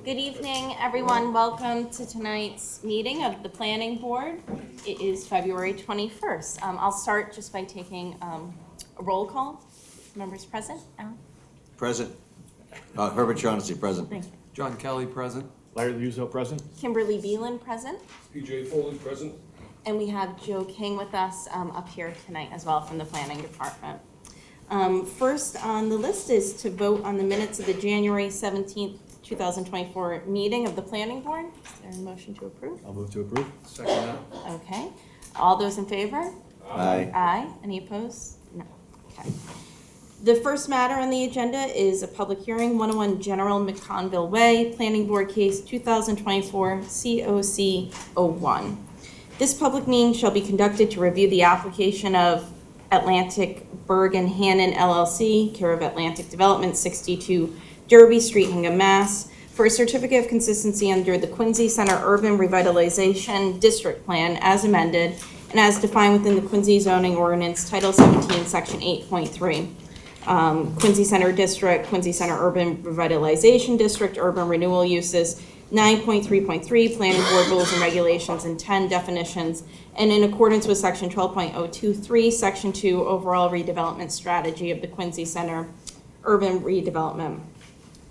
Good evening, everyone. Welcome to tonight's meeting of the Planning Board. It is February 21st. I'll start just by taking a roll call. Members present? Alan? Present. Herbert Shaughnessy, present. Thank you. John Kelly, present. Larry Luzo, present. Kimberly Beelan, present. PJ Foley, present. And we have Joe King with us up here tonight as well from the Planning Department. First on the list is to vote on the minutes of the January 17th, 2024 meeting of the Planning Board. Is there a motion to approve? I'll move to approve. Second that. Okay. All those in favor? Aye. Aye. Any opposed? No. Okay. The first matter on the agenda is a public hearing, 101 General McConville Way, Planning Board Case 2024 COC 01. This public meeting shall be conducted to review the application of Atlantic Bergen Hannon LLC, care of Atlantic Development, 62 Derby Street, Hingham, Mass, for a certificate of consistency under the Quincy Center Urban Revitalization District Plan as amended and as defined within the Quincy zoning ordinance, Title 17, Section 8.3. Quincy Center District, Quincy Center Urban Revitalization District, Urban Renewal Uses, 9.3.3, Planning Board Rules and Regulations, and 10 definitions, and in accordance with Section 12.023, Section 2, Overall Redevelopment Strategy of the Quincy Center Urban Redevelopment,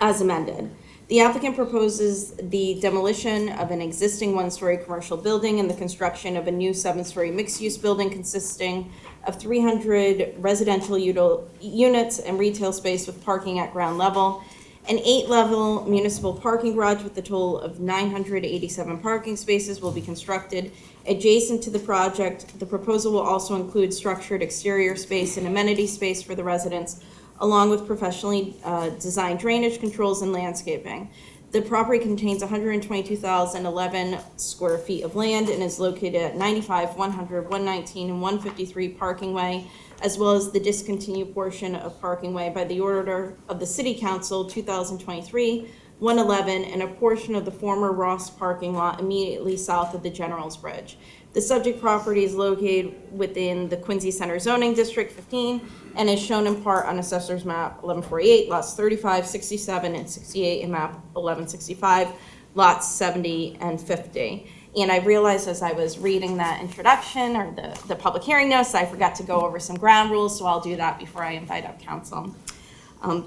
as amended. The applicant proposes the demolition of an existing one-story commercial building and the construction of a new seven-story mixed-use building consisting of 300 residential units and retail space with parking at ground level. An 8-level municipal parking garage with a total of 987 parking spaces will be constructed. Adjacent to the project, the proposal will also include structured exterior space and amenity space for the residents, along with professionally designed drainage controls and landscaping. The property contains 122,011 square feet of land and is located at 95, 100, 119, and 153 Parking Way, as well as the discontinued portion of Parking Way by the order of the City Council 2023, 111, and a portion of the former Ross parking lot immediately south of the General's Bridge. The subject property is located within the Quincy Center Zoning District 15 and is shown in part on Assessor's Map 1148, lots 35, 67, and 68, and Map 1165, lots 70 and 50. And I realized as I was reading that introduction or the public hearing notice, I forgot to go over some ground rules, so I'll do that before I invite up council.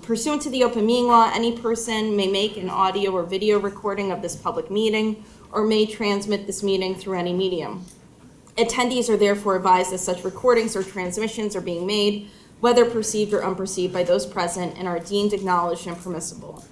Pursuant to the open meeting law, any person may make an audio or video recording of this public meeting or may transmit this meeting through any medium. Attendees are therefore advised that such recordings or transmissions are being made, whether perceived or unperceived by those present, and are deemed acknowledged and permissible.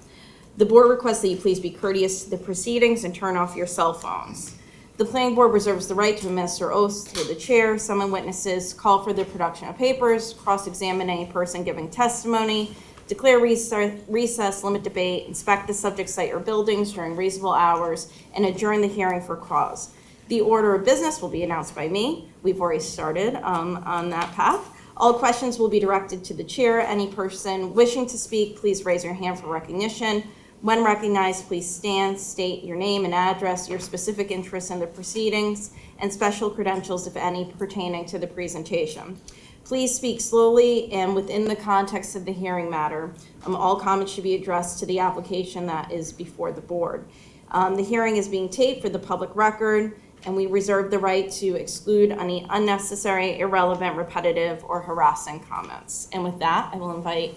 The board requests that you please be courteous to the proceedings and turn off your cell phones. The planning board reserves the right to administer oaths through the chair, summon witnesses, call for the production of papers, cross-examine any person giving testimony, declare recess, limit debate, inspect the subject site or buildings during reasonable hours, and adjourn the hearing for cause. The order of business will be announced by me. We've already started on that path. All questions will be directed to the chair. Any person wishing to speak, please raise your hand for recognition. When recognized, please stand, state your name and address, your specific interest in the proceedings, and special credentials, if any, pertaining to the presentation. Please speak slowly and within the context of the hearing matter. All comments should be addressed to the application that is before the board. The hearing is being taped for the public record, and we reserve the right to exclude any unnecessary, irrelevant, repetitive, or harassing comments. And with that, I will invite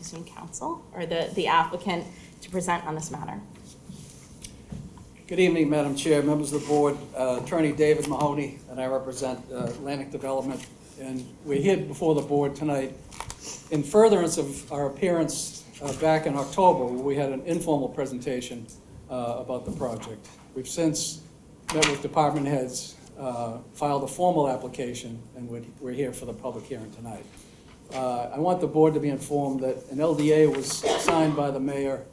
some counsel or the applicant to present on this matter. Good evening, Madam Chair, members of the board. Attorney David Mahoney, and I represent Atlantic Development. And we're here before the board tonight in furtherance of our appearance back in October, where we had an informal presentation about the project. We've since met with department heads, filed a formal application, and we're here for the public hearing tonight. I want the board to be informed that an LDA was signed by the mayor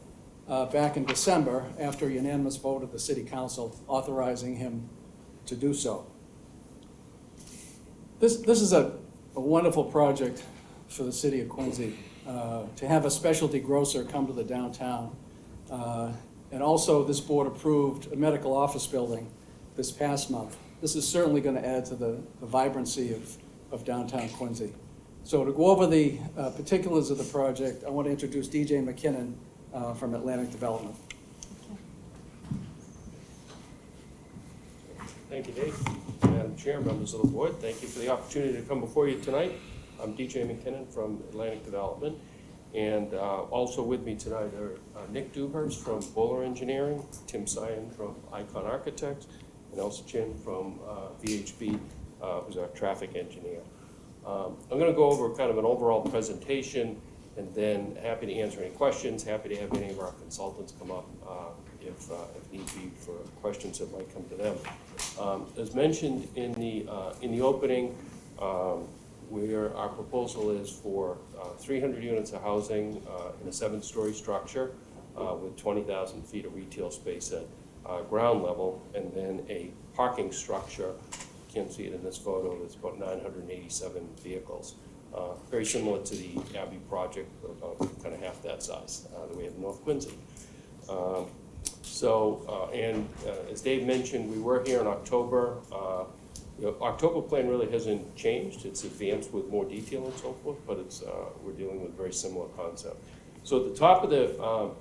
back in December after a unanimous vote of the city council authorizing him to do so. This is a wonderful project for the city of Quincy, to have a specialty grocer come to the downtown. And also this board approved a medical office building this past month. This is certainly going to add to the vibrancy of downtown Quincy. So to go over the particulars of the project, I want to introduce DJ McKinnon from Atlantic Development. Okay. Thank you, Dave. Madam Chair, members of the board, thank you for the opportunity to come before you tonight. I'm DJ McKinnon from Atlantic Development, and also with me tonight are Nick Dewhurst from Bowler Engineering, Tim Sion from Icon Architects, and Elsa Chin from VHB, who's our traffic engineer. I'm going to go over kind of an overall presentation, and then happy to answer any questions, happy to have any of our consultants come up if need be for questions that might come to them. As mentioned in the opening, our proposal is for 300 units of housing in a 7-story structure with 20,000 feet of retail space at ground level, and then a parking structure. You can see it in this photo. It's about 987 vehicles. Very similar to the Abbey project, but about kind of half that size that we have in North Quincy. As Dave mentioned, we were here in October. October plan really hasn't changed. It's advanced with more detail and so forth, but we're dealing with a very similar concept. So at the top of the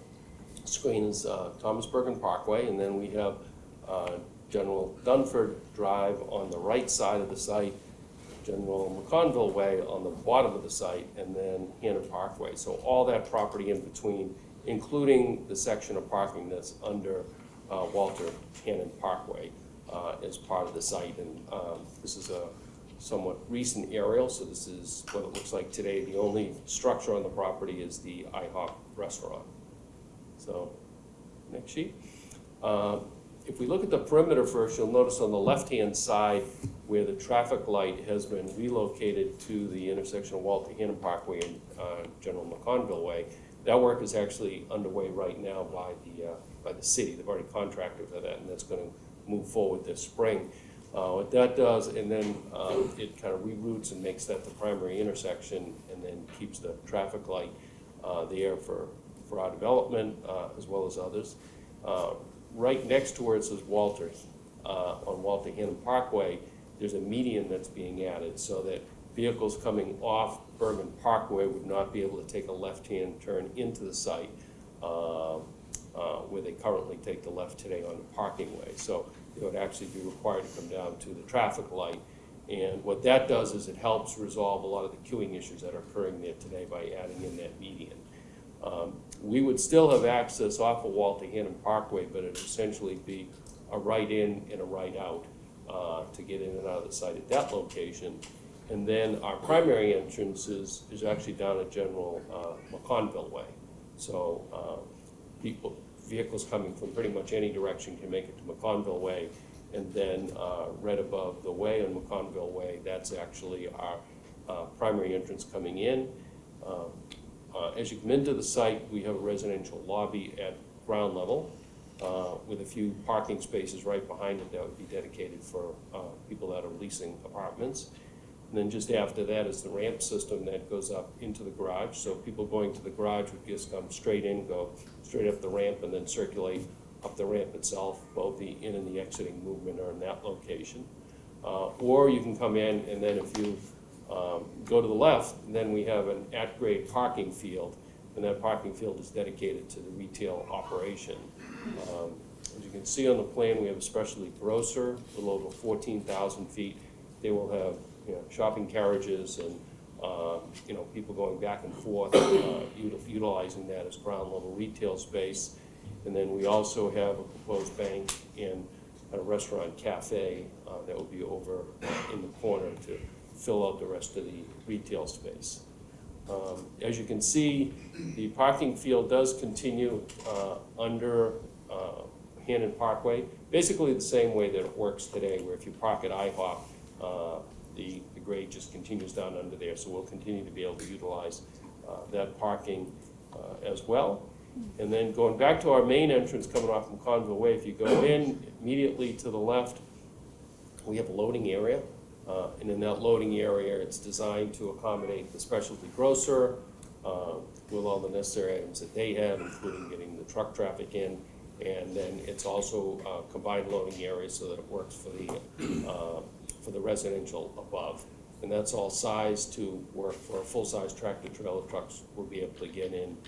screen is Thomas Bergen Parkway, and then we have General Dunford Drive on the right side of the site, General McConville Way on the bottom of the site, and then Hannon Parkway. So all that property in between, including the section of parking that's under Walter Hannon Parkway, is part of the site. And this is a somewhat recent aerial, so this is what it looks like today. The only structure on the property is the IHOP restaurant. So, next sheet. If we look at the perimeter first, you'll notice on the left-hand side where the traffic light has been relocated to the intersection of Walter Hannon Parkway and General McConville Way. That work is actually underway right now by the city. They've already contracted for that, and that's going to move forward this spring. What that does, and then it kind of reroutes and makes that the primary intersection, and then keeps the traffic light there for our development as well as others. Right next to where it says Walter, on Walter Hannon Parkway, there's a median that's being added so that vehicles coming off Bergen Parkway would not be able to take a left-hand turn into the site where they currently take the left today on the parking way. So they would actually be required to come down to the traffic light. And what that does is it helps resolve a lot of the queuing issues that are occurring there today by adding in that median. We would still have access off of Walter Hannon Parkway, but it'd essentially be a right in and a right out to get in and out of the site at that location. And then our primary entrance is actually down at General McConville Way. So vehicles coming from pretty much any direction can make it to McConville Way. And then right above the way on McConville Way, that's actually our primary entrance coming in. As you come into the site, we have a residential lobby at ground level with a few parking spaces right behind it that would be dedicated for people that are leasing apartments. And then just after that is the ramp system that goes up into the garage. So people going to the garage would just come straight in, go straight up the ramp, and then circulate up the ramp itself. Both the in and the exiting movement are in that location. Or you can come in, and then if you go to the left, then we have an at-grade parking field, and that parking field is dedicated to the retail operation. As you can see on the plan, we have a specialty grocer, a little over 14,000 feet. They will have shopping carriages and people going back and forth, utilizing that as ground level retail space. And then we also have a proposed bank and a restaurant cafe that will be over in the corner to fill out the rest of the retail space. As you can see, the parking field does continue under Hannon Parkway, basically the same way that it works today, where if you park at IHOP, the grade just continues down under there, so we'll continue to be able to utilize that parking as well. And then going back to our main entrance coming off from Conville Way, if you go in immediately to the left, we have a loading area. And in that loading area, it's designed to accommodate the specialty grocer with all the necessary items that they have, including getting the truck traffic in. And then it's also a combined loading area so that it works for the residential above. And that's all sized to work for full-size tractor trailer trucks will be able to get in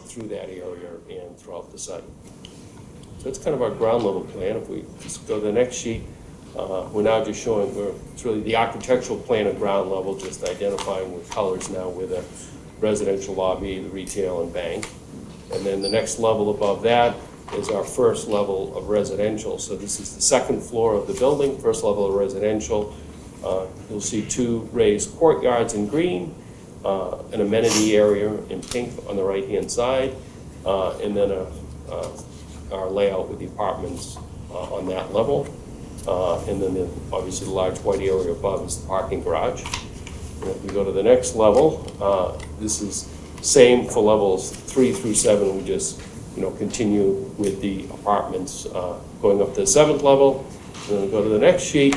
through that area and throughout the site. So that's kind of our ground level plan. If we just go to the next sheet, we're now just showing, it's really the architectural plan of ground level, just identifying with colors now with a residential lobby, the retail and bank. And then the next level above that is our first level of residential. So this is the second floor of the building, first level of residential. You'll see 2 raised courtyards in green, an amenity area in pink on the right-hand side, and then our layout with the apartments on that level. And then obviously the large white area above is the parking garage. And if we go to the next level, this is same for levels 3 through 7. We just continue with the apartments going up to the 7th level. And then we go to the next sheet.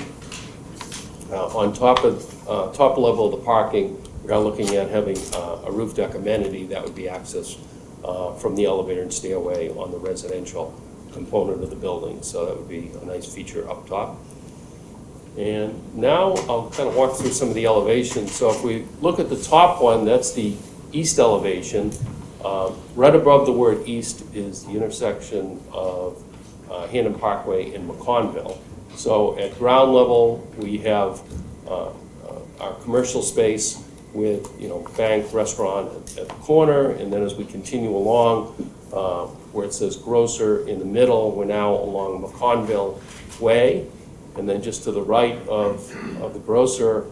On top level of the parking, we are looking at having a roof deck amenity that would be accessed from the elevator and stairway on the residential component of the building. So that would be a nice feature up top. And now I'll kind of walk through some of the elevations. So if we look at the top one, that's the east elevation. Right above the word east is the intersection of Hannum Parkway and McConville. So at ground level, we have our commercial space with bank, restaurant at the corner, and then as we continue along, where it says grocer in the middle, we're now along McConville Way, and then just to the right of the grocer,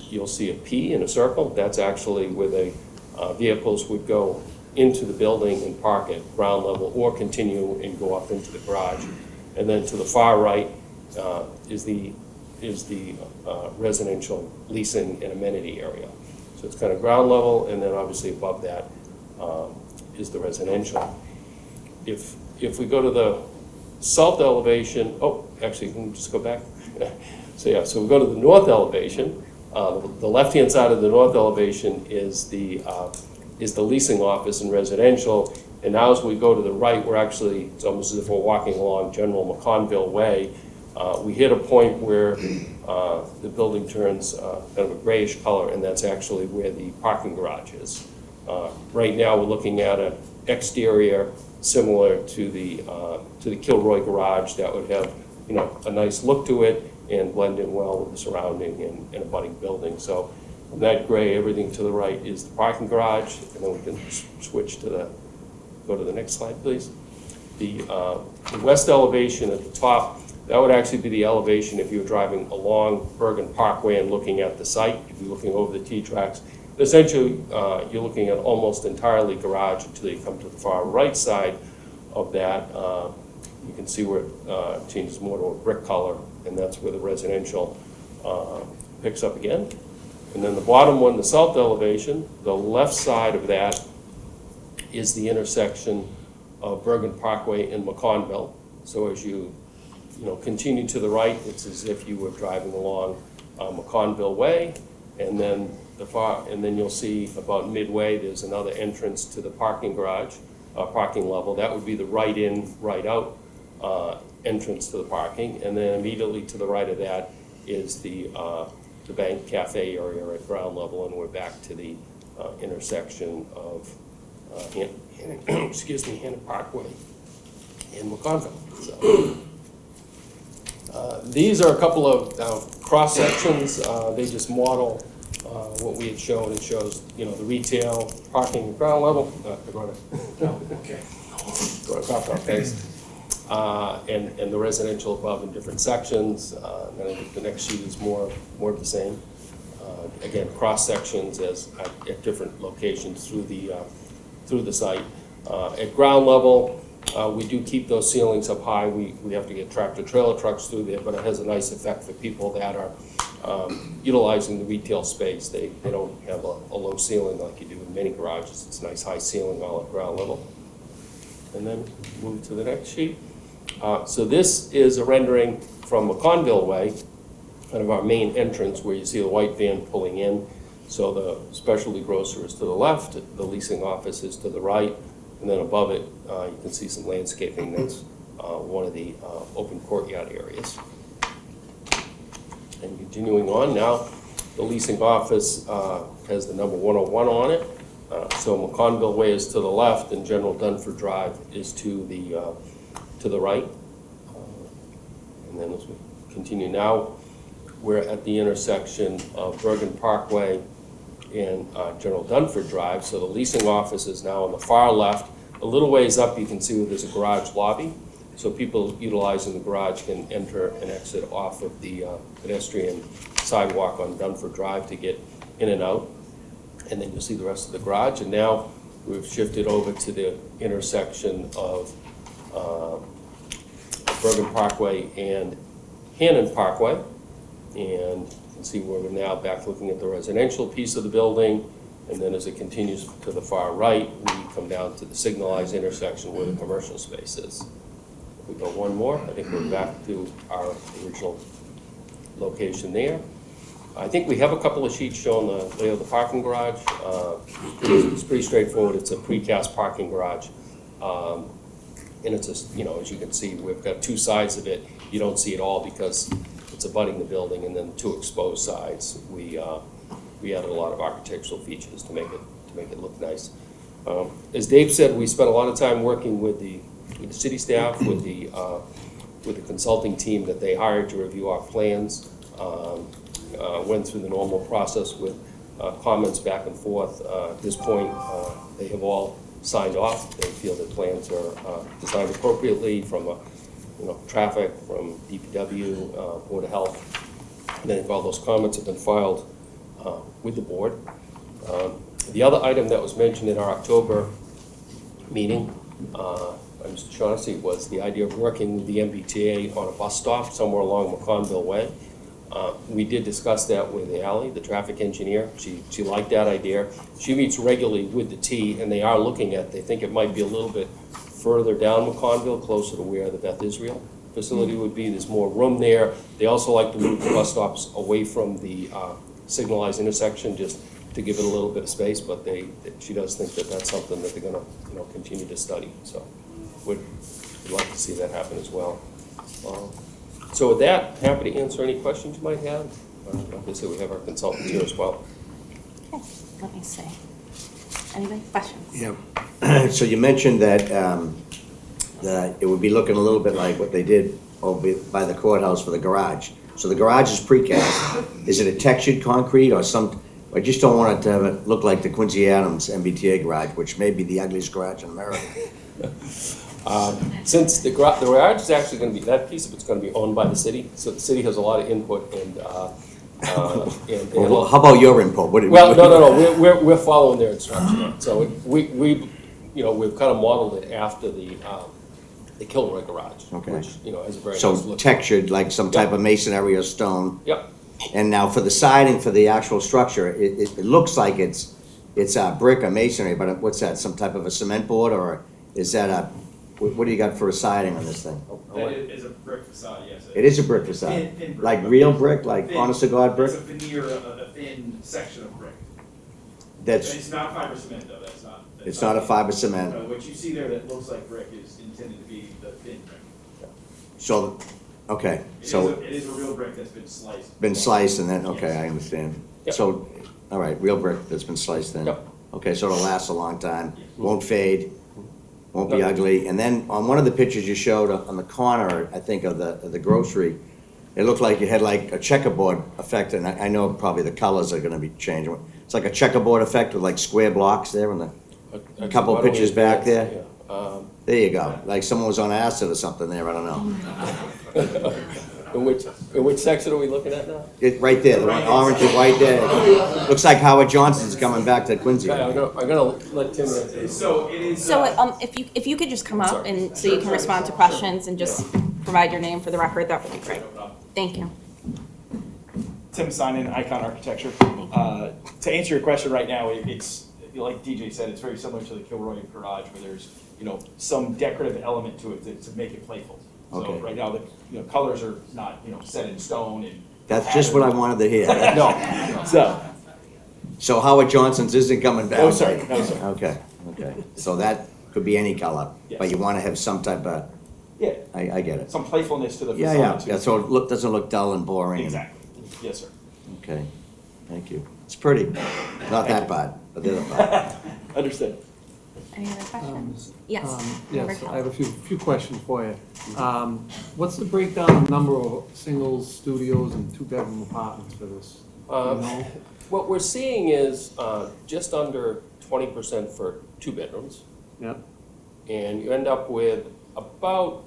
you'll see a P in a circle. That's actually where the vehicles would go into the building and park at ground level or continue and go up into the garage. And then to the far right is the residential leasing and amenity area. So it's kind of ground level, and then obviously above that is the residential. If we go to the south elevation, actually, can we just go back? So we go to the north elevation. The left-hand side of the north elevation is the leasing office and residential. And now as we go to the right, it's almost as if we're walking along General McConville Way. We hit a point where the building turns kind of a grayish color, and that's actually where the parking garage is. Right now, we're looking at an exterior similar to the Kilroy garage that would have a nice look to it and blend in well with the surrounding and abutting building. So from that gray, everything to the right is the parking garage, and then we can switch to go to the next slide, please. The west elevation at the top, that would actually be the elevation if you were driving along Bergen Parkway and looking at the site, if you're looking over the T-tracks. Essentially, you're looking at almost entirely garage until you come to the far right side of that. You can see where it changes more to a brick color, and that's where the residential picks up again. And then the bottom one, the south elevation, the left side of that is the intersection of Bergen Parkway and McConville. So as you continue to the right, it's as if you were driving along McConville Way, and then you'll see about midway there's another entrance to the parking garage, parking level. That would be the right in, right out entrance to the parking, and then immediately to the right of that is the bank cafe area at ground level, and we're back to the intersection of Hannum Parkway and McConville. So, these are a couple of cross sections. They just model what we had shown. It shows the retail parking at ground level. And the residential above in different sections. And I think the next sheet is more of the same. Again, cross sections at different locations through the site. At ground level, we do keep those ceilings up high. We have to get tractor trailer trucks through there, but it has a nice effect for people that are utilizing the retail space. They don't have a low ceiling like you do in many garages. It's a nice high ceiling all at ground level. And then move to the next sheet. So this is a rendering from McConville Way, kind of our main entrance where you see the white van pulling in. So the specialty grocer is to the left, the leasing office is to the right, and then above it, you can see some landscaping. That's one of the open courtyard areas. And continuing on now, the leasing office has the number 101 on it. So McConville Way is to the left, and General Dunford Drive is to to the right. And then as we continue now, we're at the intersection of Bergen Parkway and General Dunford Drive. So the leasing office is now on the far left. A little ways up, you can see where there's a garage lobby. So people utilizing the garage can enter and exit off of the pedestrian sidewalk on Dunford Drive to get in and out. And then you'll see the rest of the garage. And now we've shifted over to the intersection of Bergen Parkway and Hannon Parkway. And you can see where we're now back looking at the residential piece of the building. And then as it continues to the far right, we come down to the signalized intersection where the commercial space is. If we go one more, I think we're back to our original location there. I think we have a couple of sheets showing the layout of the parking garage. It's pretty straightforward. It's a precast parking garage. And it's a, you know, as you can see, we've got two sides of it. You don't see it all because it's abutting the building, and then two exposed sides. We added a lot of architectural features to make it look nice. As Dave said, we spent a lot of time working with the city staff, with the consulting team that they hired to review our plans. Went through the normal process with comments back and forth. At this point, they have all signed off. They feel the plans are designed appropriately from traffic, from DPW, Board of Health. And I think all those comments have been filed with the board. The other item that was mentioned in our October meeting, Mr. Shaughnessy, was the idea of working with the MBTA on a bus stop somewhere along McConville Way. We did discuss that with Ally, the traffic engineer. She liked that idea. She meets regularly with the T, and they are looking at, they think it might be a little bit further down McConville, closer to where the Beth Israel facility would be. There's more room there. They also like to move the bus stops away from the signalized intersection, just to give it a little bit of space, but she does think that that's something that they're gonna continue to study. So we'd like to see that happen as well. So with that, happy to answer any questions you might have. Like I said, we have our consultants here as well. Okay, let me see. Anybody, questions? Yeah. So you mentioned that it would be looking a little bit like what they did over by the courthouse for the garage. So the garage is precast. Is it a textured concrete or some? I just don't want it to have it look like the Quincy Adams MBTA garage, which may be the ugliest garage in America. Since the garage is actually going to be, that piece of it's going to be owned by the city, so the city has a lot of input and. Well, how about your input? No. We're following their instruction. So we've kind of modeled it after the Kilroy garage, Okay. which has a very nice So look. textured, like some type of masonry or stone. Yep. And now for the siding for the actual structure, it looks like it's brick or masonry, but what's that? Some type of a cement board, or is that what do you got for a siding on this thing? That is a brick facade, yes. It is a brick facade, Thin brick. like real brick, like Thin. honest to God brick. It's a veneer, a thin section of brick. That's It's not fiber cement though, that's not. it's not a fiber cement. What you see there that looks like brick is intended to be the thin brick. So, okay, so It is a real brick that's been sliced. been sliced and then okay, I understand. Yep. So, all right, real brick that's been sliced then. Yep. Okay, so it'll last a long time, Yes. won't fade, won't be No. ugly. And then on one of the pictures you showed on the corner, I think of the grocery, it looked like you had like a checkerboard effect, and I know probably the colors are gonna be changing. It's like a checkerboard effect with like square blocks there, and a couple Why don't we pictures back there. Yeah. There you go, like someone was on acid or something there, I don't know. In which section are we looking at now? Right there, the one orange and white there. Looks like Howard Johnson's coming back to Quincy. Okay, I'm gonna let Tim answer. So it is. So, if you could just come up Sorry. and so you can respond to questions and just provide your name for the record, that would be great. No problem. Thank you. Tim Simon, Icon Architecture. To answer your question right now, it's, like DJ said, it's very similar to the Kilroy garage where there's, some decorative element to it to make it playful. So Okay. right now, the colors are not, set in stone and. That's just what I wanted to hear. No, so, So Howard Johnson's isn't coming back? no, sir, no, sir. Okay. So that could be any color, but Yes. you want to have some type of, Yeah, I get it. some playfulness to the Yeah, facade too. yeah, so it doesn't look dull and boring. Exactly, yes, sir. Okay, thank you. It's pretty, not that bad, but the other part. Understood. Any other questions? Yes. Member Yes, I Kelly. have a few questions for you. What's the breakdown of number of singles, studios, and two-bedroom apartments for this? Do you know? What we're seeing is just under 20% for 2 bedrooms, Yep, and you end up with about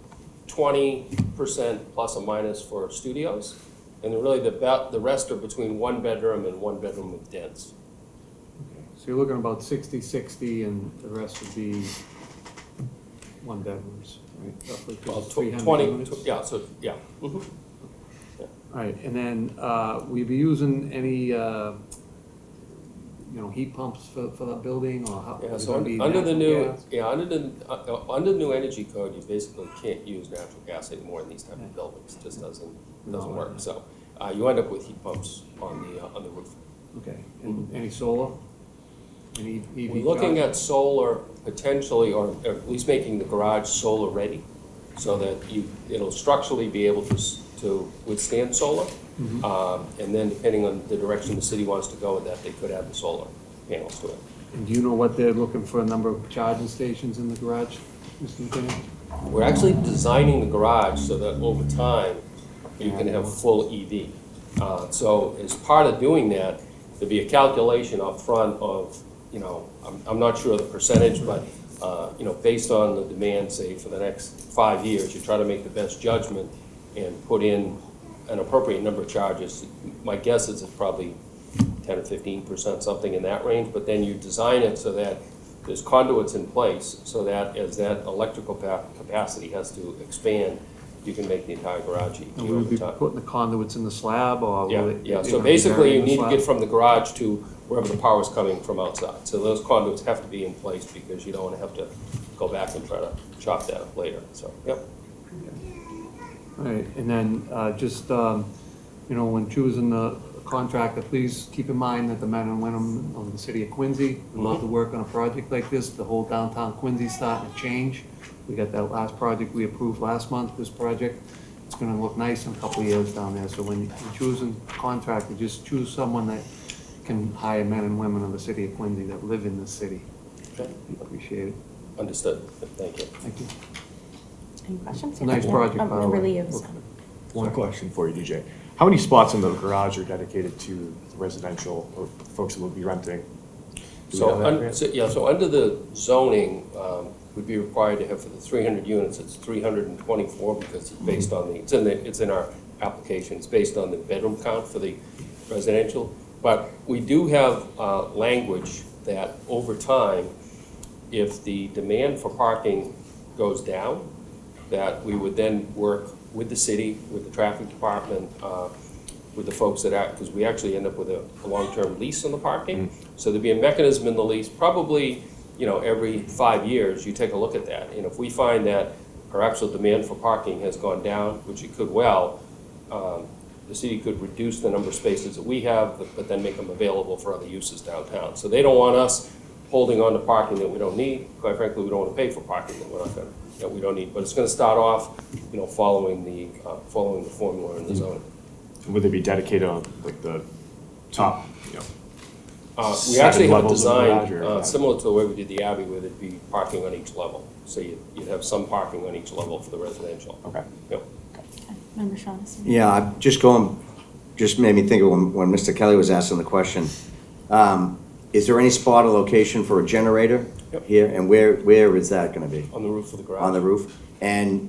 20% plus or minus for studios, and then really the rest are between 1 bedroom and 1 bedroom with dens. okay. So you're looking about 60-60, and the rest would be one bedrooms, right? Roughly Well, 300 20, units? yeah, so, yeah. Mhm. All right, and then, will you be using any, heat pumps for that building, or how? Yeah, is it so gonna be under the natural new, gas? yeah, under the new energy code, you basically can't use natural gas anymore in these type of buildings, it just doesn't work, so, you end up with heat pumps on the roof. Okay, and any solar? Any EV We're looking charging? at solar potentially, or at least making the garage solar ready, so that it'll structurally be able to withstand solar. And then depending on the direction the city wants to go with that, they could add the solar panels to it. And do you know what they're looking for, a number of charging stations in the garage, Mr. McKinney? We're actually designing the garage so that over time, you can have full EV. So as part of doing that, there'd be a calculation up front of, I'm not sure of the percentage, but, based on the demand, say, for the next 5 years, you try to make the best judgment and put in an appropriate number of charges. My guess is it's probably 10 or 15%, something in that range, but then you design it so that there's conduits in place, so that as that electrical capacity has to expand, you can make the entire garage EV And will you over be time. putting the conduits in the slab, or? Yeah, will it- yeah, they're so gonna be basically, buried you in the need to slab? get from the garage to wherever the power's coming from outside. So those conduits have to be in place, because you don't want to have to go back and try to chop that up later, so, yep. All right, and then, when choosing the contractor, please keep in mind that the men and women of the city of Quincy would love to work on a project like this. The whole downtown Quincy's starting to change. We got that last project we approved last month, this project. It's gonna look nice in a couple of years down there, so when you're choosing a contractor, just choose someone that can hire men and women of the city of Quincy that live in the city. Okay. Appreciate it. Understood, thank you. Thank you. Any questions? It's a nice Yeah. project, by the way. Kimberly, you have Look- some. One question for you, DJ. How many spots in the garage are dedicated to residential or folks that will be renting? Do we So, have that, Grant? so under the zoning, would be required to have for the 300 units, it's 324, because it's based on it's in our application, it's based on the bedroom count for the residential. But we do have language that over time, if the demand for parking goes down, that we would then work with the city, with the traffic department, with the folks that act, because we actually end up with a long-term lease on the parking. So there'd be a mechanism in the lease, probably, every 5 years, you take a look at that. And if we find that our actual demand for parking has gone down, which it could well, the city could reduce the number of spaces that we have, but then make them available for other uses downtown. So they don't want us holding on to parking that we don't need. Quite frankly, we don't want to pay for parking that we don't need. But it's going to start off, following the formula in the zoning. Would they be dedicated on like the top, We actually have a levels of the design, garage, or- similar to the way we did the Abbey, where there'd be parking on each level. So you'd have some parking on each level for the residential. Okay. Yep. Okay. Member Shaughnessy. Yeah, just made me think of when Mr. Kelly was asking the question. Is there any spot or location for a generator Yep. here? And where is that gonna be? On the roof of the garage. On the roof? And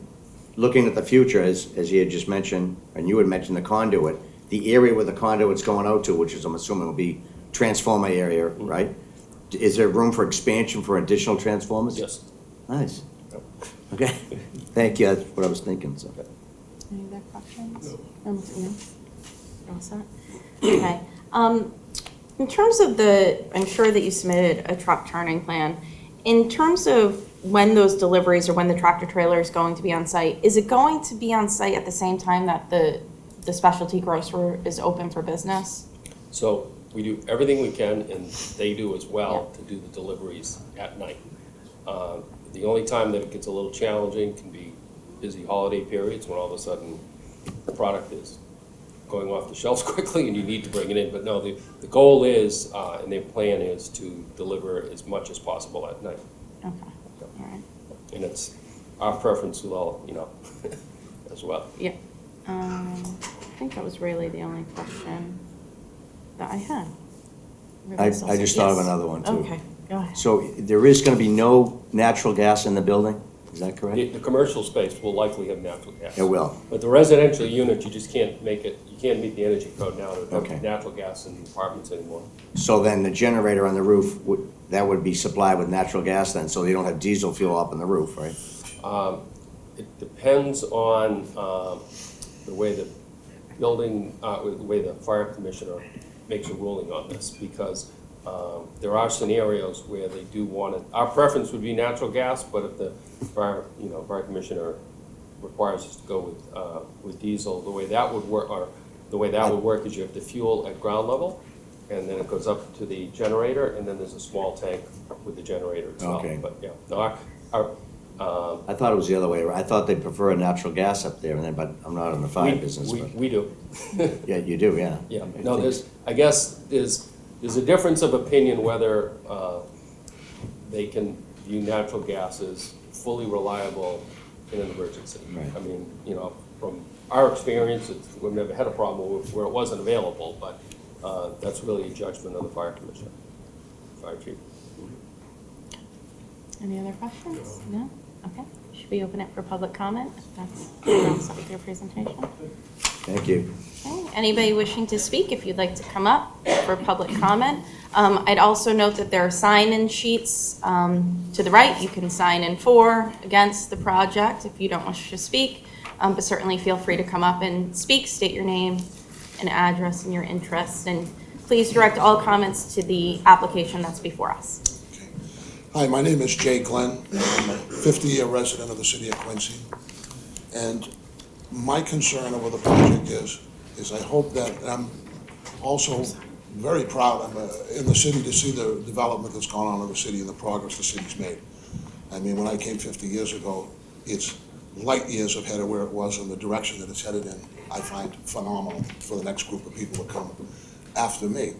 looking at the future, as he had just mentioned, and you had mentioned the conduit, the area where the conduit's going out to, which is, I'm assuming will be transformer area, right? Is there room for expansion for additional transformers? Yes. Nice. Yep. Okay, thank you, that's what I was thinking, so. Any other questions? No. All set? Okay. In terms of I'm sure that you submitted a truck turning plan. In terms of when those deliveries or when the tractor trailer is going to be on site, is it going to be on site at the same time that the specialty grocer is open for business? So we do everything we can, and they do as well, to do the deliveries at night. The only time that it gets a little challenging can be busy holiday periods, when all of a sudden the product is going off the shelves quickly and you need to bring it in. But no, the goal is, and their plan is to deliver as much as possible at night. Okay, all right. And it's our preference with all, as well. Yeah. I think that was really the only question that I had. I just thought of Yes. another one, too. Okay, go ahead. So there is gonna be no natural gas in the building, is that correct? The commercial space will likely have natural gas. It will. But the residential unit, you just can't make it, you can't meet the energy code now to Okay. have natural gas in apartments anymore. So then the generator on the roof, that would be supplied with natural gas then, so you don't have diesel fuel up on the roof, right? It depends on the way the building, the way the fire commissioner makes a ruling on this, because there are scenarios where they do want it. Our preference would be natural gas, but if the fire commissioner requires us to go with diesel, the way that would work is you have the fuel at ground level, and then it goes up to the generator, and then there's a small tank with the generator itself. Okay. But, yeah, no, our, I thought it was the other way around. I thought they'd prefer a natural gas up there, and then, but I'm not in the fire business, but, we do. yeah, you do, yeah. Yeah, no, I guess there's a difference of opinion whether they can view natural gas as fully reliable in an emergency. Right. I mean, from our experience, we've never had a problem where it wasn't available, but that's really a judgment of the fire commissioner, fire chief. Any other questions? No? Okay. Should we open it for public comment? If that's you're all set with your presentation. Thank you. Okay. Anybody wishing to speak, if you'd like to come up for public comment. I'd also note that there are sign-in sheets to the right. You can sign in for, against the project if you don't wish to speak. But certainly feel free to come up and speak, state your name and address and your interest. And please direct all comments to the application that's before us. Hi, my name is Jay Glenn. I'm a 50-year resident of the city of Quincy. And my concern over the project is I hope that, and I'm also very proud, I'm in the city to see the development that's gone on in the city and the progress the city's made. I mean, when I came 50 years ago, it's light years ahead of where it was and the direction that it's headed in, I find phenomenal for the next group of people to come after me.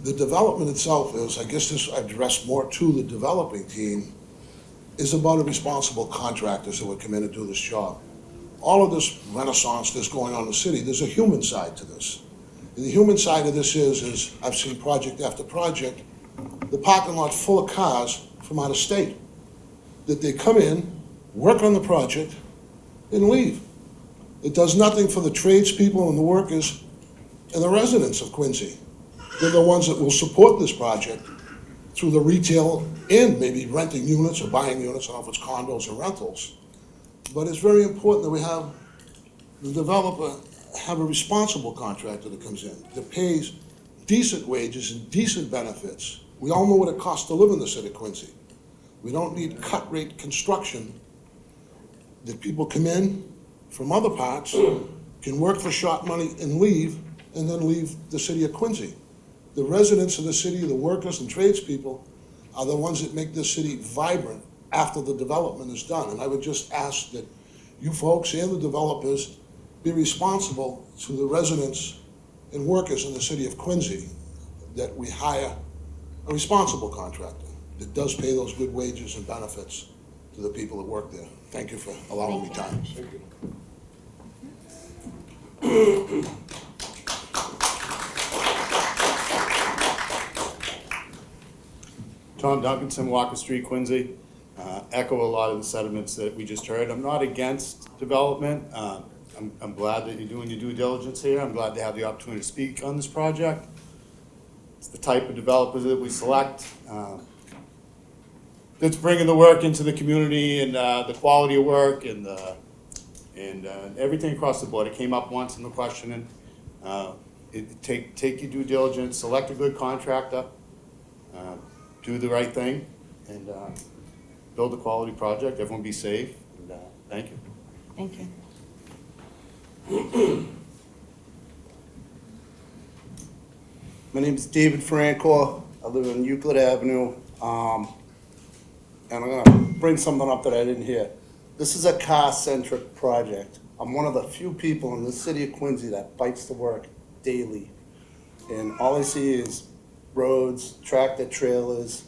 The development itself is, I guess this addressed more to the developing team, is about a responsible contractors that would come in and do this job. All of this renaissance that's going on in the city, there's a human side to this. And the human side of this is I've seen project after project, the parking lot full of cars from out of state, that they come in, work on the project, and leave. It does nothing for the tradespeople and the workers and the residents of Quincy. They're the ones that will support this project through the retail and maybe renting units or buying units, I don't know if it's condos or rentals. But it's very important that we have the developer have a responsible contractor that comes in, that pays decent wages and decent benefits. We all know what it costs to live in the city of Quincy. We don't need cut-rate construction that people come in from other parts, can work for short money and then leave the city of Quincy. The residents of the city, the workers and tradespeople are the ones that make this city vibrant after the development is done. And I would just ask that you folks and the developers be responsible to the residents and workers in the city of Quincy, that we hire a responsible contractor that does pay those good wages and benefits to the people that work there. Thank you for allowing me time. Tom Duncanson, Walker Street, Quincy. Echo a lot of the sentiments that we just heard. I'm not against development. I'm glad that you're doing your due diligence here. I'm glad to have the opportunity to speak on this project. It's the type of developers that we select that's bringing the work into the community and the quality of work and everything across the board. It came up once in the questioning. Take your due diligence, select a good contractor, do the right thing, and build a quality project. Everyone be safe, and thank you. Thank you. My name is David Franco. I live on Euclid Avenue. And I'm gonna bring something up that I didn't hear. This is a car-centric project. I'm one of the few people in the city of Quincy that bikes to work daily. And all I see is roads, tractor trailers.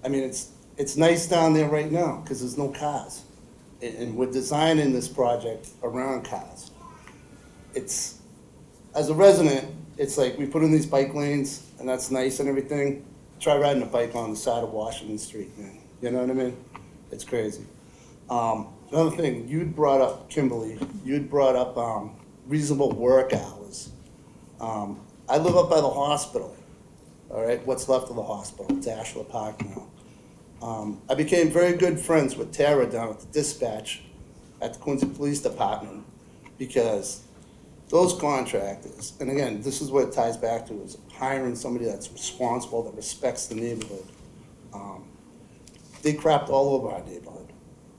I mean, it's nice down there right now, because there's no cars. And we're designing this project around cars. It's, as a resident, it's like, we put in these bike lanes, and that's nice and everything. Try riding a bike on the side of Washington Street, man. You know what I mean? It's crazy. Another thing, you'd brought up, Kimberly, you'd brought up reasonable work hours. I live up by the hospital, all right? What's left of the hospital, it's Ashland Park now. I became very good friends with Tara down at the dispatch at the Quincy Police Department because those contractors, and again, this is what it ties back to, is hiring somebody that's responsible, that respects the neighborhood. They crapped all over our neighborhood.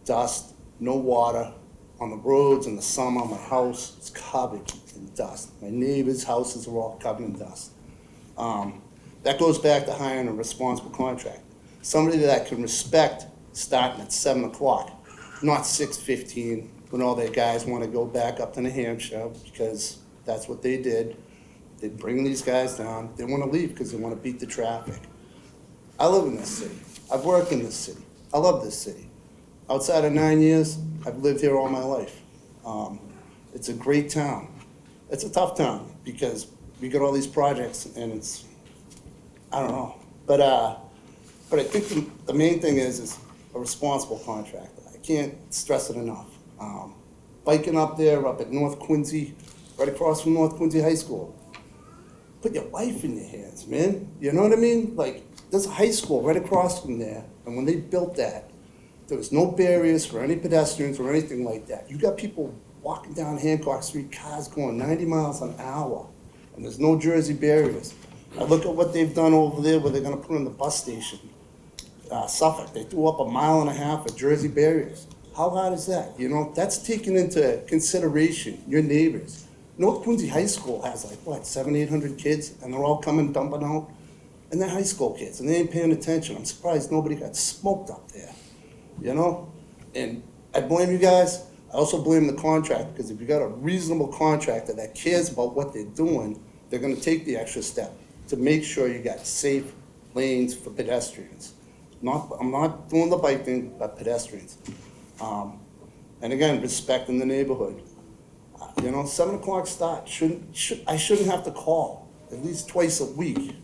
Dust, no water, on the roads in the summer, my house is covered in dust. My neighbors' houses are all covered in dust. That goes back to hiring a responsible contractor. Somebody that can respect starting at 7 o'clock, not 6:15, when all their guys want to go back up to New Hampshire, because that's what they did. They bring these guys down, they want to leave because they want to beat the traffic. I live in this city. I've worked in this city. I love this city. Outside of 9 years, I've lived here all my life. It's a great town. It's a tough town because we got all these projects and it's, I don't know. But I think the main thing is a responsible contractor. I can't stress it enough. Biking up there, up at North Quincy, right across from North Quincy High School. Put your life in your hands, man. You know what I mean? Like, there's a high school right across from there, and when they built that, there was no barriers for any pedestrians or anything like that. You got people walking down Hancock Street, cars going 90 miles an hour, and there's no Jersey barriers. I look at what they've done over there where they're gonna put in the bus station. Suffolk, they threw up 1.5 miles of Jersey barriers. How hard is that? You know, that's taken into consideration, your neighbors. North Quincy High School has like, what, 700, 800 kids, and they're all coming dumping out? And they're high school kids, and they ain't paying attention. I'm surprised nobody got smoked up there, you know? And I blame you guys. I also blame the contractor, because if you got a reasonable contractor that cares about what they're doing, they're gonna take the extra step to make sure you got safe lanes for pedestrians. I'm not doing the bike thing, but pedestrians. And again, respecting the neighborhood. You know, 7 o'clock start, I shouldn't have to call at least twice a week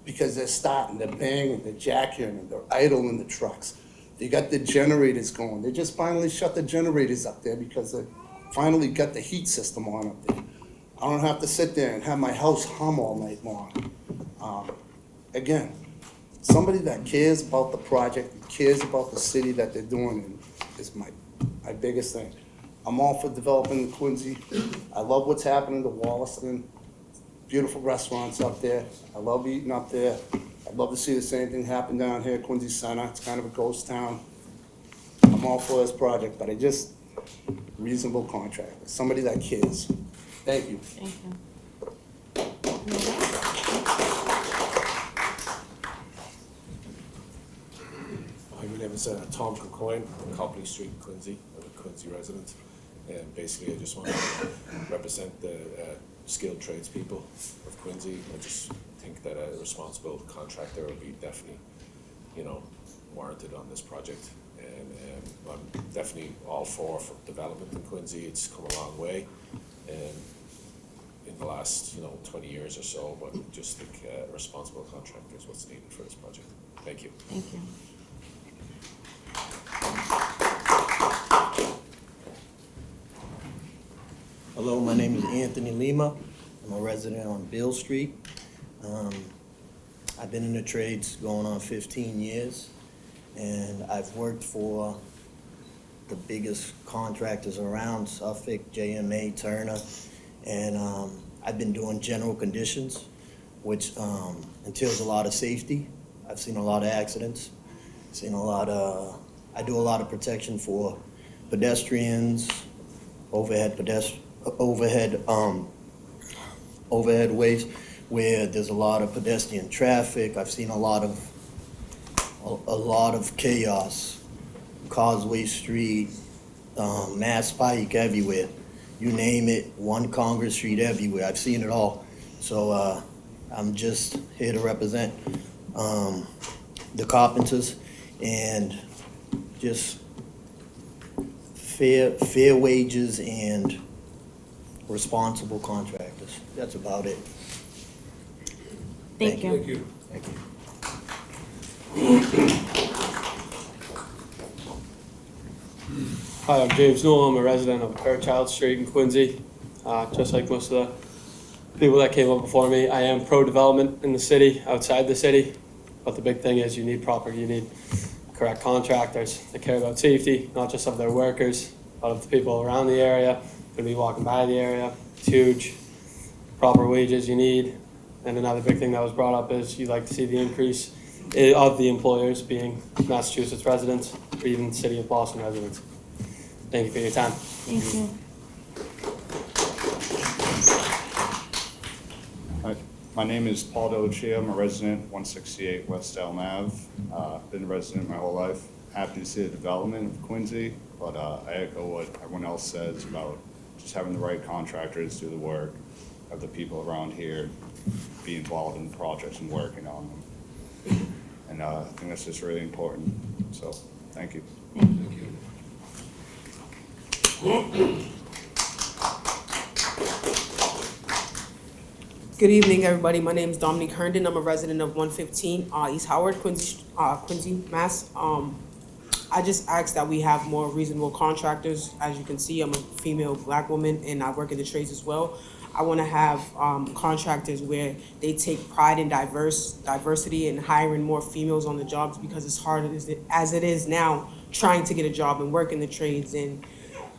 because they're starting, they're banging, they're jackhammering, they're idling the trucks. They got the generators going. They just finally shut the generators up there because they finally got the heat system on up there. I don't have to sit there and have my house hum all night long. Again, somebody that cares about the project, and cares about the city that they're doing is my biggest thing. I'm all for developing the Quincy. I love what's happening to Wollaston. Beautiful restaurants up there. I love eating up there. I'd love to see the same thing happen down here at Quincy Center. It's kind of a ghost town. I'm all for this project, but reasonable contractor, somebody that cares. Thank you. Thank you. Hi, my name is Tom Cocoyne, I'm Copley Street, Quincy. I'm a Quincy resident. And basically, I just want to represent the skilled tradespeople of Quincy. I just think that a responsible contractor would be definitely, warranted on this project. And I'm definitely all for development in Quincy. It's come a long way, and in the last 20 years or so. But I just think a responsible contractor is what's needed for this project. Thank you. Thank you. Hello, my name is Anthony Lima. I'm a resident on Beale Street. I've been in the trades going on 15 years, and I've worked for the biggest contractors around, Suffolk, JMA, Turner, and I've been doing general conditions, which entails a lot of safety. I've seen a lot of accidents, I do a lot of protection for pedestrians, overhead ways where there's a lot of pedestrian traffic. I've seen a lot of chaos, Causeway Street, Mass Pike, everywhere. You name it, 1 Congress Street, everywhere. I've seen it all. So I'm just here to represent the carpenters and just fair wages and responsible contractors. That's about it. Thank you. Thank you. Hi, I'm James Newell. I'm a resident of Fairchild Street in Quincy. Just like most of the people that came up before me, I am pro-development in the city, outside the city. But the big thing is you need correct contractors that care about safety, not just of their workers, but of the people around the area, going to be walking by the area. It's huge. Proper wages you need. And another big thing that was brought up is you'd like to see the increase of the employers being Massachusetts residents or even City of Boston residents. Thank you for your time. Thank you. Hi, my name is Paul Delacia. I'm a resident, 168 West Elm Ave. Been a resident my whole life. Happy to see the development of Quincy, but I echo what everyone else says about just having the right contractors do the work, have the people around here be involved in the projects and working on them. And I think that's just really important. So, thank you. Good evening, everybody. My name is Dominique Herndon. I'm a resident of 115 East Howard, Quincy, Mass. I just ask that we have more reasonable contractors. As you can see, I'm a female black woman and I work in the trades as well. I want to have contractors where they take pride in diversity and hiring more females on the jobs, because it's hard as it is now trying to get a job and work in the trades and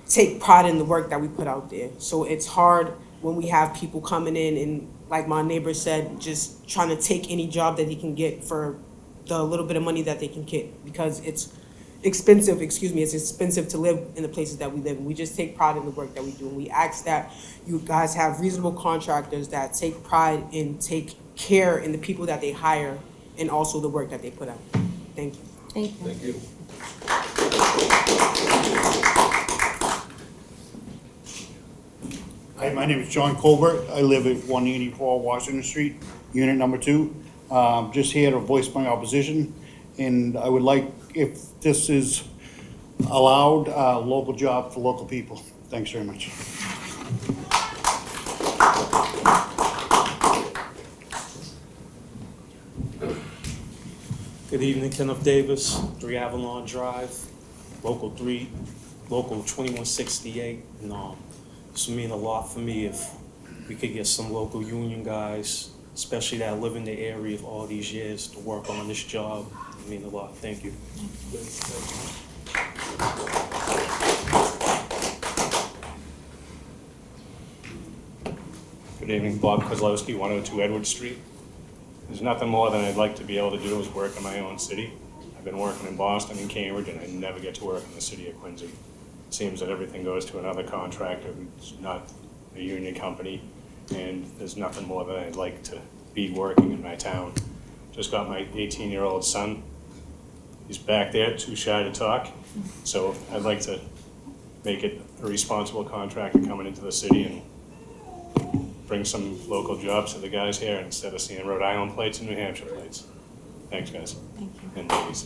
take pride in the work that we put out there. So it's hard when we have people coming in and, like my neighbor said, just trying to take any job that they can get for the little bit of money that they can get, because it's expensive, it's expensive to live in the places that we live in. We just take pride in the work that we do, and we ask that you guys have reasonable contractors that take pride and take care in the people that they hire and also the work that they put out. Thank you. Thank you. Thank you. Hi, my name is John Colbert. I live at 184 Washington Street, unit number 2. Just here to voice my opposition, and I would like, if this is allowed, a local job for local people. Thanks very much. Good evening, Kenneth Davis, 3 Avalon Drive, local 2168. And this would mean a lot for me if we could get some local union guys, especially that live in the area of all these years, to work on this job. It would mean a lot. Thank you. Good evening, Bob Kozlowski, 102 Edward Street. There's nothing more than I'd like to be able to do is work in my own city. I've been working in Boston and Cambridge, and I never get to work in the city of Quincy. It seems that everything goes to another contractor who's not a union company, and there's nothing more than I'd like to be working in my town. Just got my 18-year-old son. He's back there, too shy to talk. So I'd like to make it a responsible contractor coming into the city and bring some local jobs to the guys here instead of seeing Rhode Island plates and New Hampshire plates. Thanks, guys. Thank you. And ladies.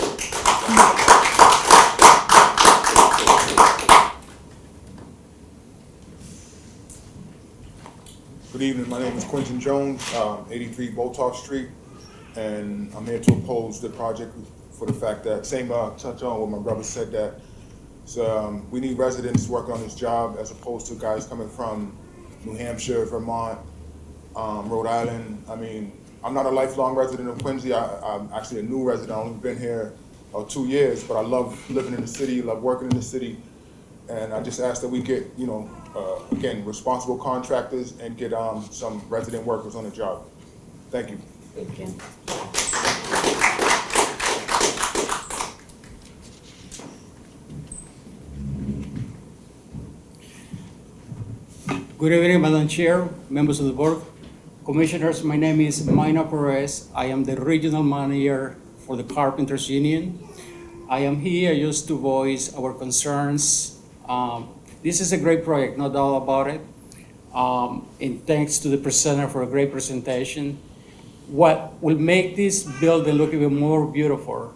Good evening, my name is Quentin Jones, 83 Boltoff Street, and I'm here to oppose the project for the fact that, touch on what my brother said, that we need residents working on this job as opposed to guys coming from New Hampshire, Vermont, Rhode Island. I mean, I'm not a lifelong resident of Quincy. I'm actually a new resident. I've only been here 2 years, but I love living in the city, love working in the city. And I just ask that we get, again, responsible contractors and get some resident workers on the job. Thank you. Thank you. Good evening, Madam Chair, members of the board, commissioners. My name is Mayna Perez. I am the regional manager for the Carpenters Union. I am here just to voice our concerns. This is a great project, no doubt about it. And thanks to the presenter for a great presentation. What will make this building look even more beautiful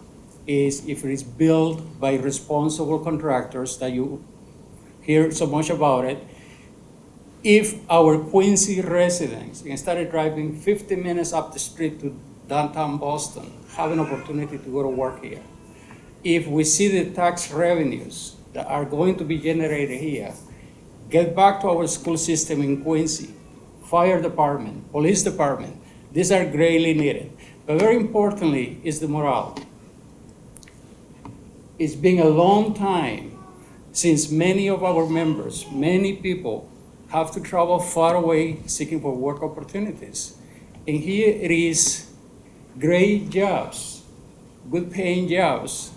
is if it is built by responsible contractors that you hear so much about it. If our Quincy residents, instead of driving 50 minutes up the street to downtown Boston, have an opportunity to go to work here. If we see the tax revenues that are going to be generated here, get back to our school system in Quincy, fire department, police department, these are greatly needed. But very importantly is the morale. It's been a long time since many of our members, many people have to travel far away seeking for work opportunities. And here it is, great jobs, good paying jobs.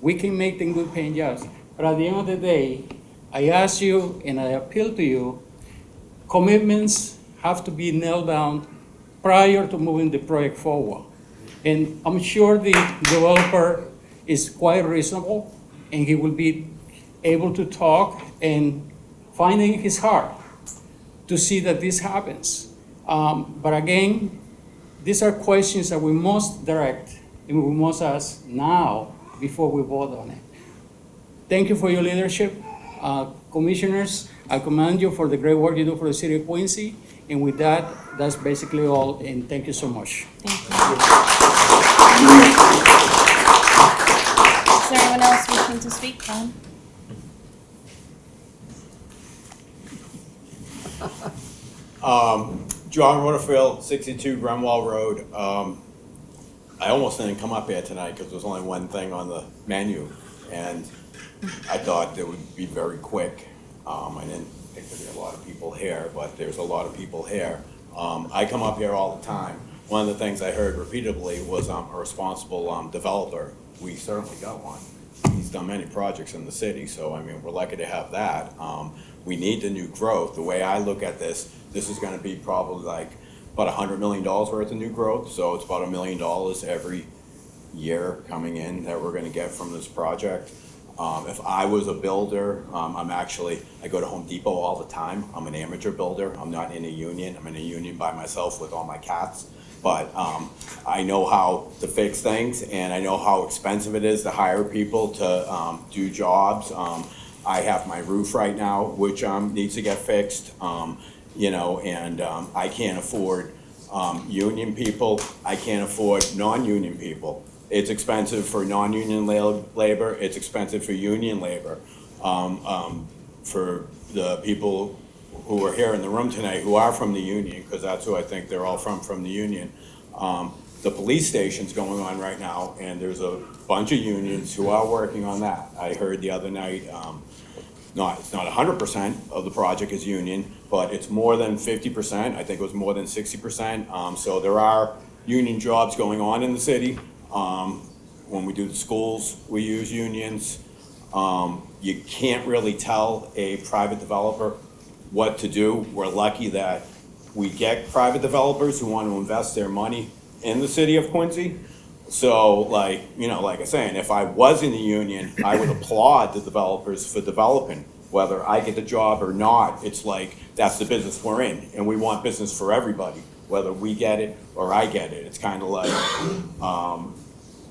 We can make them good paying jobs. But at the end of the day, I ask you and I appeal to you, commitments have to be nailed down prior to moving the project forward. And I'm sure the developer is quite reasonable and he will be able to talk and finding his heart to see that this happens. But again, these are questions that we must direct and we must ask now before we vote on it. Thank you for your leadership. Commissioners, I commend you for the great work you do for the city of Quincy. And with that, that's basically all, and thank you so much. Thank you. Is there anyone else wishing to speak, John? John Rutherford, 62 Grunwall Road. I almost didn't come up here tonight because there was only one thing on the menu, and I thought it would be very quick. I didn't think there'd be a lot of people here, but there's a lot of people here. I come up here all the time. One of the things I heard repeatedly was a responsible developer. We certainly got one. He's done many projects in the city, so I mean, we're lucky to have that. We need the new growth. The way I look at this is gonna be probably like about $100 million worth of new growth, so it's about $1 million every year coming in that we're gonna get from this project. If I was a builder, I go to Home Depot all the time. I'm an amateur builder. I'm not in a union. I'm in a union by myself with all my cats. But I know how to fix things, and I know how expensive it is to hire people to do jobs. I have my roof right now, which needs to get fixed, you know, and I can't afford union people. I can't afford non-union people. It's expensive for non-union labor. It's expensive for union labor. For the people who are here in the room tonight who are from the union, because that's who I think they're all from the union. The police station's going on right now, and there's a bunch of unions who are working on that. I heard the other night, it's not 100% of the project is union, but it's more than 50%. I think it was more than 60%. So there are union jobs going on in the city. When we do the schools, we use unions. You can't really tell a private developer what to do. We're lucky that we get private developers who want to invest their money in the city of Quincy. So like, you know, like I was saying, if I was in the union, I would applaud the developers for developing. Whether I get the job or not, it's like, that's the business we're in. And we want business for everybody, whether we get it or I get it. It's kind of like,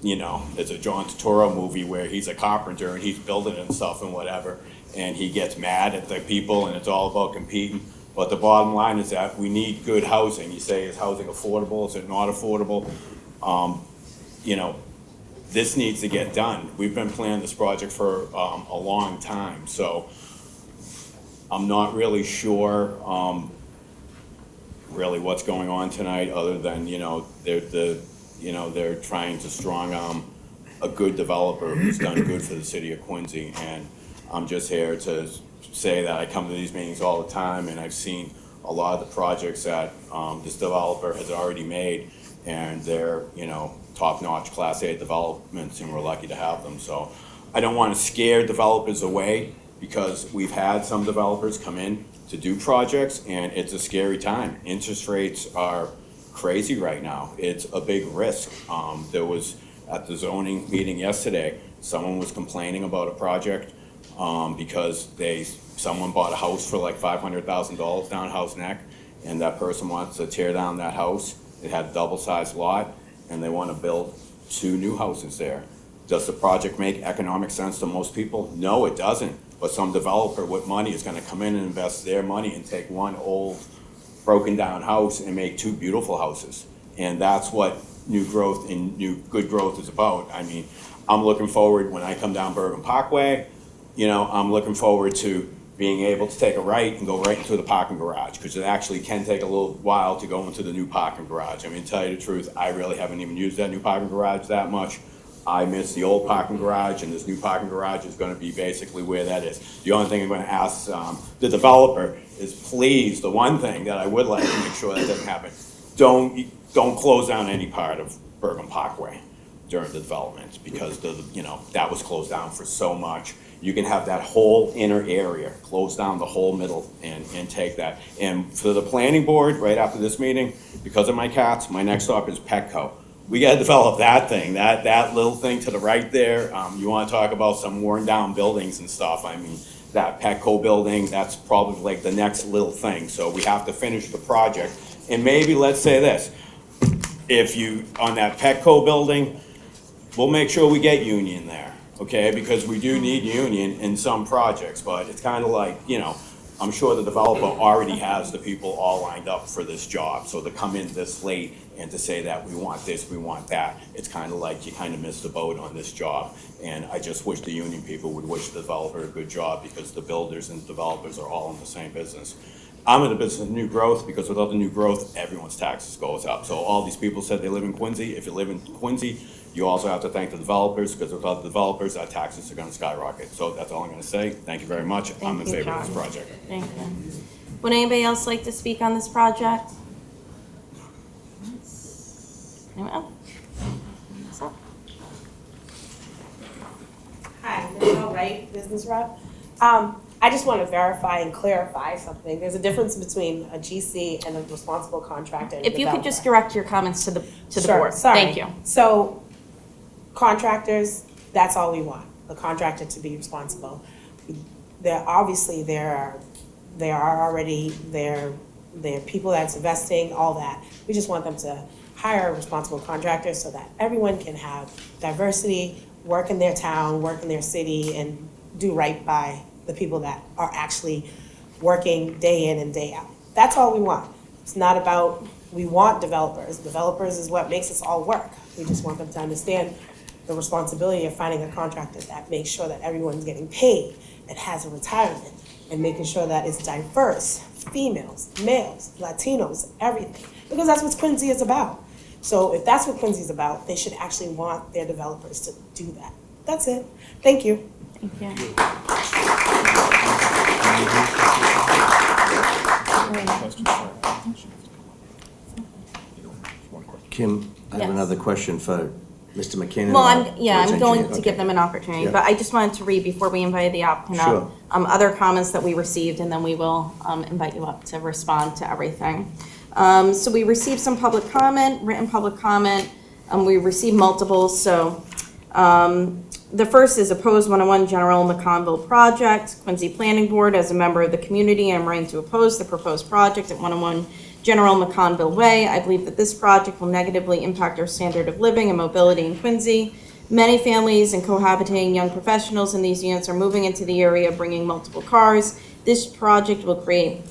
you know, it's a John Turturro movie where he's a carpenter and he's building and stuff and whatever, and he gets mad at the people and it's all about competing. But the bottom line is that we need good housing. You say, is housing affordable? Is it not affordable? You know, this needs to get done. We've been planning this project for a long time, so I'm not really sure really what's going on tonight, other than, you know, they're trying to strong arm a good developer who's done good for the city of Quincy. And I'm just here to say that I come to these meetings all the time, and I've seen a lot of the projects that this developer has already made, and they're, you know, top-notch Class A developments, and we're lucky to have them. So I don't want to scare developers away, because we've had some developers come in to do projects, and it's a scary time. Interest rates are crazy right now. It's a big risk. There was, at the zoning meeting yesterday, someone was complaining about a project because someone bought a house for like $500,000 down House Neck, and that person wants to tear down that house. It had a double-sized lot, and they want to build 2 new houses there. Does the project make economic sense to most people? No, it doesn't. But some developer with money is gonna come in and invest their money and take one old, broken down house and make two beautiful houses. And that's what new growth and good growth is about. I mean, I'm looking forward, when I come down Bergen Parkway, you know, I'm looking forward to being able to take a right and go right into the parking garage, because it actually can take a little while to go into the new parking garage. I mean, to tell you the truth, I really haven't even used that new parking garage that much. I miss the old parking garage, and this new parking garage is gonna be basically where that is. The only thing I'm gonna ask the developer is, please, the one thing that I would like to make sure that doesn't happen, don't close down any part of Bergen Parkway during the development, because that was closed down for so much. You can have that whole inner area, close down the whole middle and take that. And for the planning board, right after this meeting, because of my cats, my next stop is Petco. We gotta develop that thing, that little thing to the right there. You wanna talk about some worn down buildings and stuff, I mean, that Petco building, that's probably like the next little thing. So we have to finish the project. And maybe, let's say this, if you, on that Petco building, we'll make sure we get union there, okay? Because we do need union in some projects, but it's kind of like, I'm sure the developer already has the people all lined up for this job. So to come in this late and to say that we want this, we want that, it's kind of like you kind of missed the boat on this job. And I just wish the union people would wish the developer a good job, because the builders and developers are all in the same business. I'm in the business of new growth, because without the new growth, everyone's taxes goes up. So all these people said they live in Quincy. If you live in Quincy, you also have to thank the developers, because without the developers, our taxes are gonna skyrocket. So that's all I'm gonna say. Thank you very much. I'm in favor of this project. Thank you. Would anybody else like to speak on this project? Anyone else? What's up? Hi, Michelle Wright, business rep. I just want to verify and clarify something. There's a difference between a GC and a responsible contractor. And If you could just direct your comments to the Sure, board. sorry. Thank you. So, contractors, that's all we want, the contractor to be responsible. There are already people that's investing, all that. We just want them to hire a responsible contractor so that everyone can have diversity, work in their town, work in their city, and do right by the people that are actually working day in and day out. That's all we want. It's not about, we want developers. Developers is what makes us all work. We just want them to understand the responsibility of finding a contractor that makes sure that everyone's getting paid and has a retirement, and making sure that it's diverse, females, males, Latinos, everything. Because that's what Quincy is about. So if that's what Quincy is about, they should actually want their developers to do that. That's it. Thank you. Thank you. Kim, I have Yes. another question for Mr. McKinnon. Well, or I'm Village going engineer. to give them an opportunity, Yeah. but I just wanted to read before we invited the applicant Sure. up, other comments that we received, and then we will invite you up to respond to everything. So we received some public comment, written public comment. We received multiple, so the first is opposed 101 General McConville project. Quincy Planning Board, as a member of the community, I'm ready to oppose the proposed project at 101 General McConville Way. I believe that this project will negatively impact our standard of living and mobility in Quincy. Many families and cohabitating young professionals in these units are moving into the area, bringing multiple cars. This project will create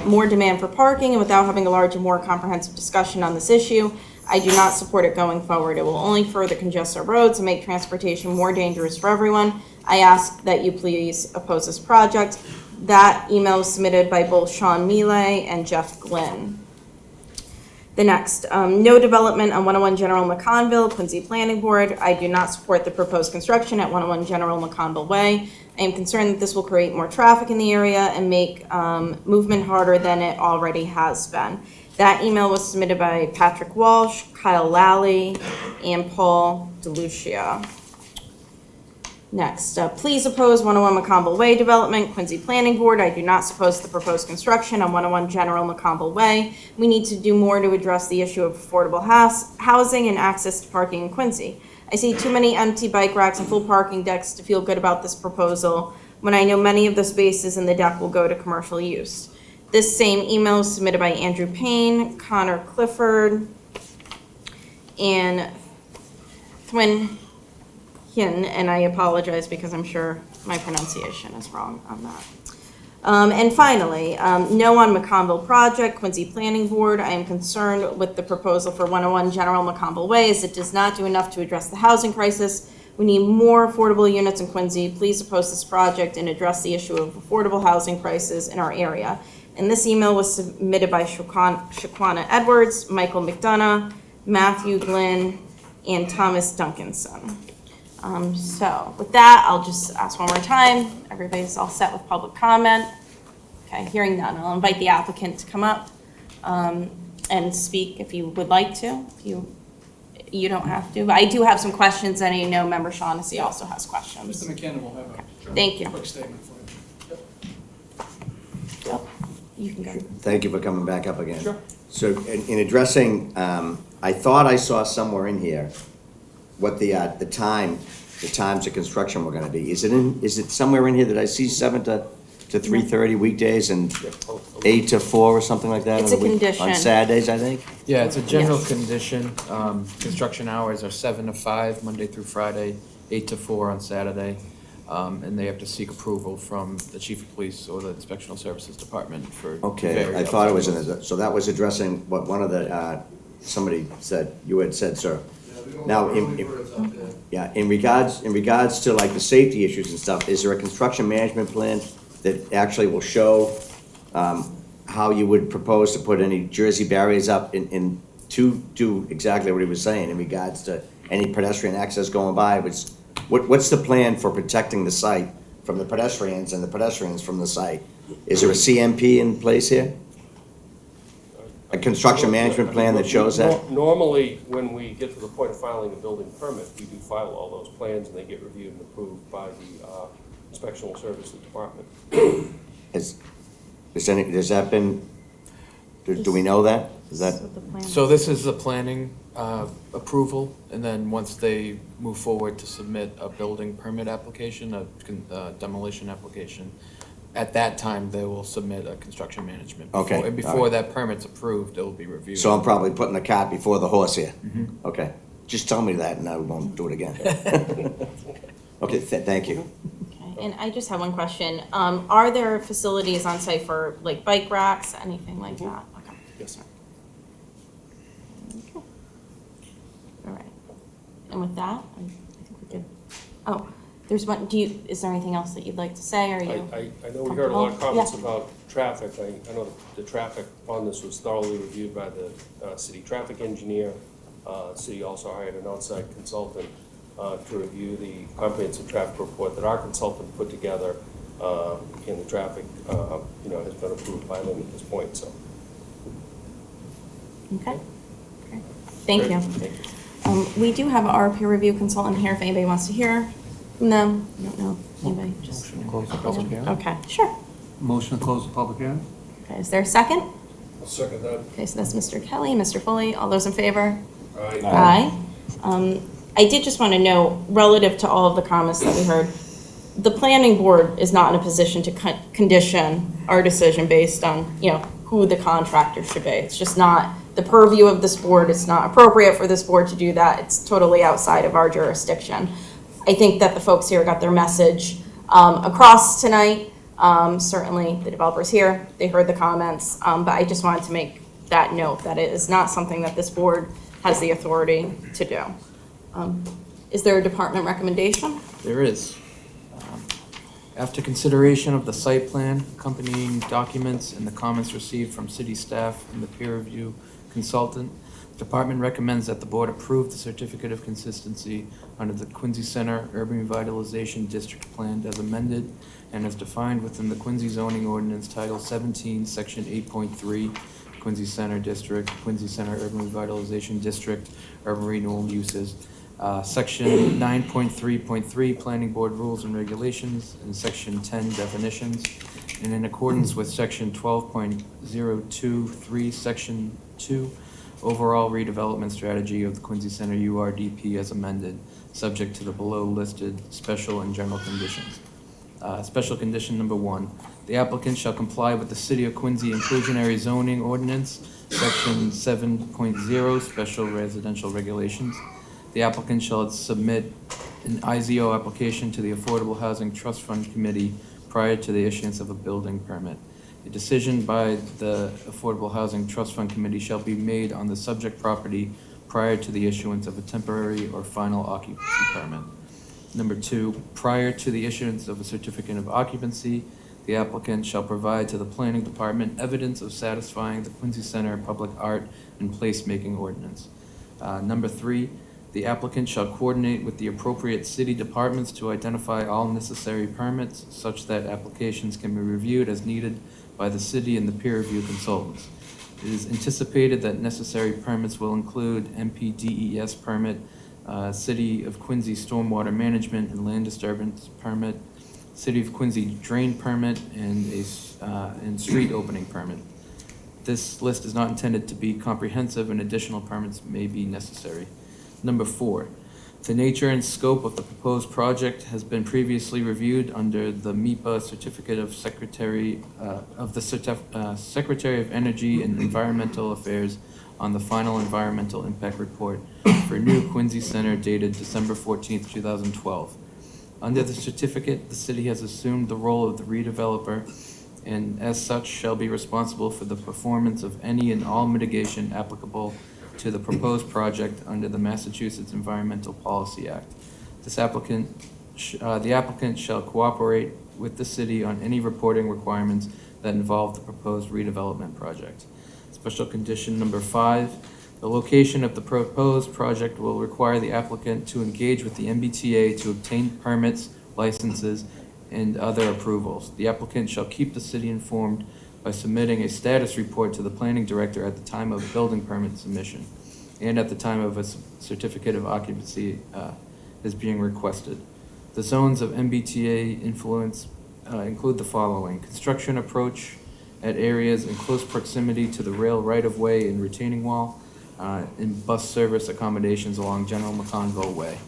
more demand for parking, and without having a large and more comprehensive discussion on this issue, I do not support it going forward. It will only further congest our roads and make transportation more dangerous for everyone. I ask that you please oppose this project. That email was submitted by both Sean Mealy and Jeff Glynn. The next, no development on 101 General McConville, Quincy Planning Board. I do not support the proposed construction at 101 General McConville Way. I am concerned that this will create more traffic in the area and make movement harder than it already has been. That email was submitted by Patrick Walsh, Kyle Lally, and Paul DeLucia. Next, please oppose 101 McConville Way development, Quincy Planning Board. I do not support the proposed construction on 101 General McConville Way. We need to do more to address the issue of affordable housing and access to parking in Quincy. I see too many empty bike racks and full parking decks to feel good about this proposal, when I know many of the spaces in the deck will go to commercial use. This same email was submitted by Andrew Payne, Connor Clifford, and Thwin and I apologize because I'm sure my pronunciation is wrong on that. And finally, no on McConville project, Quincy Planning Board. I am concerned with the proposal for 101 General McConville Way as it does not do enough to address the housing crisis. We need more affordable units in Quincy. Please oppose this project and address the issue of affordable housing prices in our area. And this email was submitted by Shaquana Edwards, Michael McDonough, Matthew Glynn, and Thomas Duncanson. So with that, I'll just ask one more time. Everybody's all set with public comment? Okay, hearing none, I'll invite the applicant to come up and speak if you would like to. If you don't have to, but I do have some questions, and I know Member Shaughnessy also has questions. Mr. McKenna will have Thank you. quick statement for you. Yep. You can go. Thank you for coming back up again. Sure. So in addressing, I thought I saw somewhere in here what the times of construction were gonna be. Is it somewhere in here that I see 7 to 3:30 weekdays and 8 to 4 or something like that? It's on a the week- condition. On Saturdays, I think? Yeah, it's a general Yes. condition. Construction hours are 7 to 5, Monday through Friday, 8 to 4 on Saturday. And they have to seek approval from the chief of police or the inspectional services department for. Okay, various I thought it was in outside it, so that was addressing what one of the, somebody said, you had said, sir. Now, in regards to like the safety issues and stuff, is there a construction management plan that actually will show how you would propose to put any Jersey barriers up in to do exactly what he was saying in regards to any pedestrian access going by? What's the plan for protecting the site from the pedestrians and the pedestrians from the site? Is there a CMP in place here? A construction management plan that shows that? Normally, when we get to the point of filing a building permit, we do file all those plans and they get reviewed and approved by the inspectional services department. Has that been, do we know that? Is that? So this is the planning approval, and then once they move forward to submit a building permit application, a demolition application, at that time, they will submit a construction management. Okay, And all before right. that permit's approved, it will be reviewed. So I'm probably putting the cart before the horse here? Mhm. Okay, just tell me that and I won't do it again. Okay, thank you. Okay, and I just have one question. Are there facilities on site for like bike racks, anything like that? Okay. Yes. Okay. All right. And with that, I think we're good. Oh, there's one, is there anything else that you'd like to say, or are you? I know we heard a lot of comfortable? comments about traffic. I know the traffic on this was thoroughly reviewed by the city traffic engineer. City also hired an outside consultant to review the comprehensive traffic report that our consultant put together, and the traffic, has been approved by them at this point, so. Okay. Okay. Thank you. We do have our peer review consultant here if anybody wants to hear from them. I don't know. Anybody? Just Close the public hearing. Okay, sure. Motion to close the public hearing? Okay, is there a second? I'll second that. Okay, so that's Mr. Kelly, Mr. Foley. All those in favor? Aye. Aye. I did just want to know, relative to all of the comments that we heard, the planning board is not in a position to condition our decision based on, who the contractor should be. It's just not the purview of this board. It's not appropriate for this board to do that. It's totally outside of our jurisdiction. I think that the folks here got their message across tonight. Certainly the developers here, they heard the comments, but I just wanted to make that note that it is not something that this board has the authority to do. Is there a department recommendation? There is. After consideration of the site plan, accompanying documents, and the comments received from city staff and the peer review consultant, the department recommends that the board approve the certificate of consistency under the Quincy Center Urban Revitalization District Plan as amended and as defined within the Quincy zoning ordinance Title 17, Section 8.3, Quincy Center District, Quincy Center Urban Revitalization District, Urban Renewal Uses, Section 9.3.3 Planning Board Rules and Regulations, and Section 10 Definitions, and in accordance with Section 12.023, Section 2, Overall Redevelopment Strategy of the Quincy Center URDP as amended, subject to the below listed special and general conditions. Special condition number 1, the applicant shall comply with the City of Quincy inclusionary zoning ordinance, Section 7.0 Special Residential Regulations. The applicant shall submit an IZO application to the Affordable Housing Trust Fund Committee prior to the issuance of a building permit. A decision by the Affordable Housing Trust Fund Committee shall be made on the subject property prior to the issuance of a temporary or final occupancy permit. Number 2, prior to the issuance of a certificate of occupancy, the applicant shall provide to the planning department evidence of satisfying the Quincy Center Public Art and Placemaking Ordinance. Number 3, the applicant shall coordinate with the appropriate city departments to identify all necessary permits such that applications can be reviewed as needed by the city and the peer review consultants. It is anticipated that necessary permits will include MPDES permit, City of Quincy Stormwater Management and Land Disturbance permit, City of Quincy drain permit, and street opening permit. This list is not intended to be comprehensive, and additional permits may be necessary. Number 4, the nature and scope of the proposed project has been previously reviewed under the MEPA Certificate of Secretary Secretary of Energy and Environmental Affairs on the final environmental impact report for New Quincy Center dated December 14th, 2012. Under the certificate, the city has assumed the role of the redeveloper and as such shall be responsible for the performance of any and all mitigation applicable to the proposed project under the Massachusetts Environmental Policy Act. The applicant shall cooperate with the city on any reporting requirements that involve the proposed redevelopment project. Special condition number 5, the location of the proposed project will require the applicant to engage with the MBTA to obtain permits, licenses, and other approvals. The applicant shall keep the city informed by submitting a status report to the planning director at the time of building permit submission and at the time of a certificate of occupancy is being requested. The zones of MBTA influence include the following: construction approach at areas in close proximity to the rail right-of-way and retaining wall, and bus service accommodations along General McConville Way.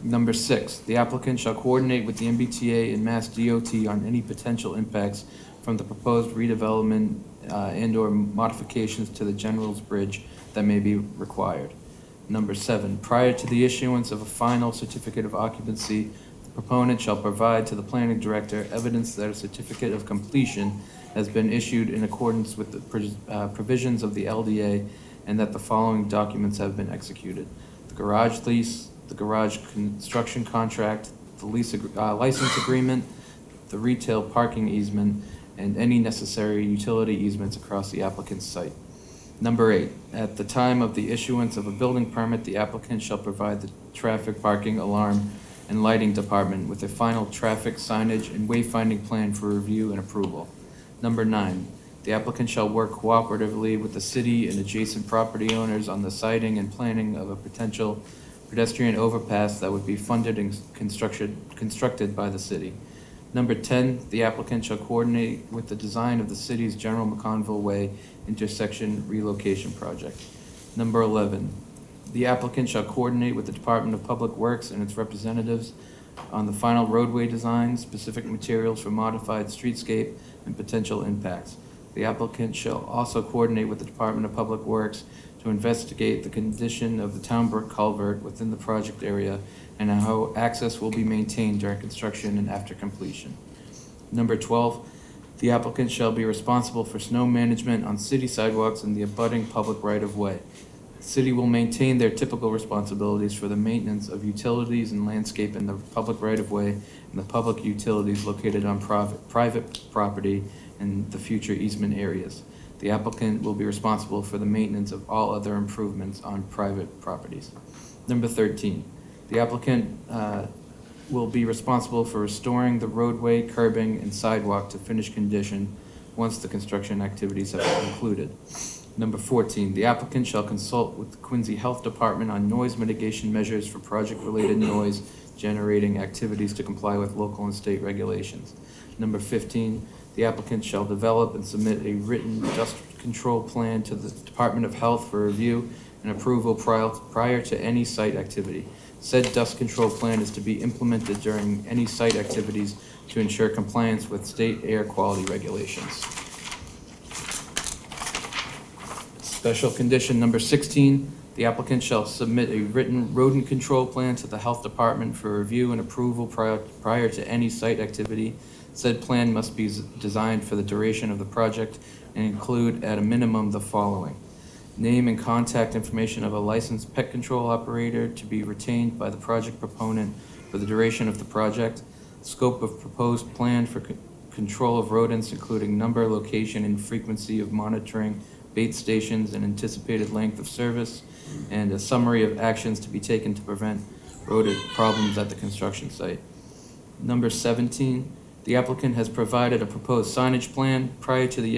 Number 6, the applicant shall coordinate with the MBTA and Mass DOT on any potential impacts from the proposed redevelopment and/or modifications to the General's Bridge that may be required. Number 7, prior to the issuance of a final certificate of occupancy, the proponent shall provide to the planning director evidence that a certificate of completion has been issued in accordance with the provisions of the LDA and that the following documents have been executed: the garage lease, the garage construction contract, the license agreement, the retail parking easement, and any necessary utility easements across the applicant's site. Number 8, at the time of the issuance of a building permit, the applicant shall provide the traffic, parking, alarm, and lighting department with a final traffic signage and wayfinding plan for review and approval. Number 9, the applicant shall work cooperatively with the city and adjacent property owners on the siting and planning of a potential pedestrian overpass that would be funded and constructed by the city. Number 10, the applicant shall coordinate with the design of the city's General McConville Way intersection relocation project. Number 11, the applicant shall coordinate with the Department of Public Works and its representatives on the final roadway design, specific materials for modified streetscape, and potential impacts. The applicant shall also coordinate with the Department of Public Works to investigate the condition of the Town Brook culvert within the project area and how access will be maintained during construction and after completion. Number 12, the applicant shall be responsible for snow management on city sidewalks and the abutting public right-of-way. The city will maintain their typical responsibilities for the maintenance of utilities and landscape in the public right-of-way and the public utilities located on private property and the future easement areas. The applicant will be responsible for the maintenance of all other improvements on private properties. Number 13, the applicant will be responsible for restoring the roadway, curbing, and sidewalk to finished condition once the construction activities have been concluded. Number 14, the applicant shall consult with the Quincy Health Department on noise mitigation measures for project-related noise generating activities to comply with local and state regulations. Number 15, the applicant shall develop and submit a written dust control plan to the Department of Health for review and approval prior to any site activity. Said dust control plan is to be implemented during any site activities to ensure compliance with state air quality regulations. Special condition number 16, The applicant shall submit a written rodent control plan to the health department for review and approval prior to any site activity. Said plan must be designed for the duration of the project and include at a minimum the following: name and contact information of a licensed pet control operator to be retained by the project proponent for the duration of the project, scope of proposed plan for control of rodents, including number, location, and frequency of monitoring, bait stations, and anticipated length of service, and a summary of actions to be taken to prevent rodent problems at the construction site. Number 17, the applicant has provided a proposed signage plan. Prior to the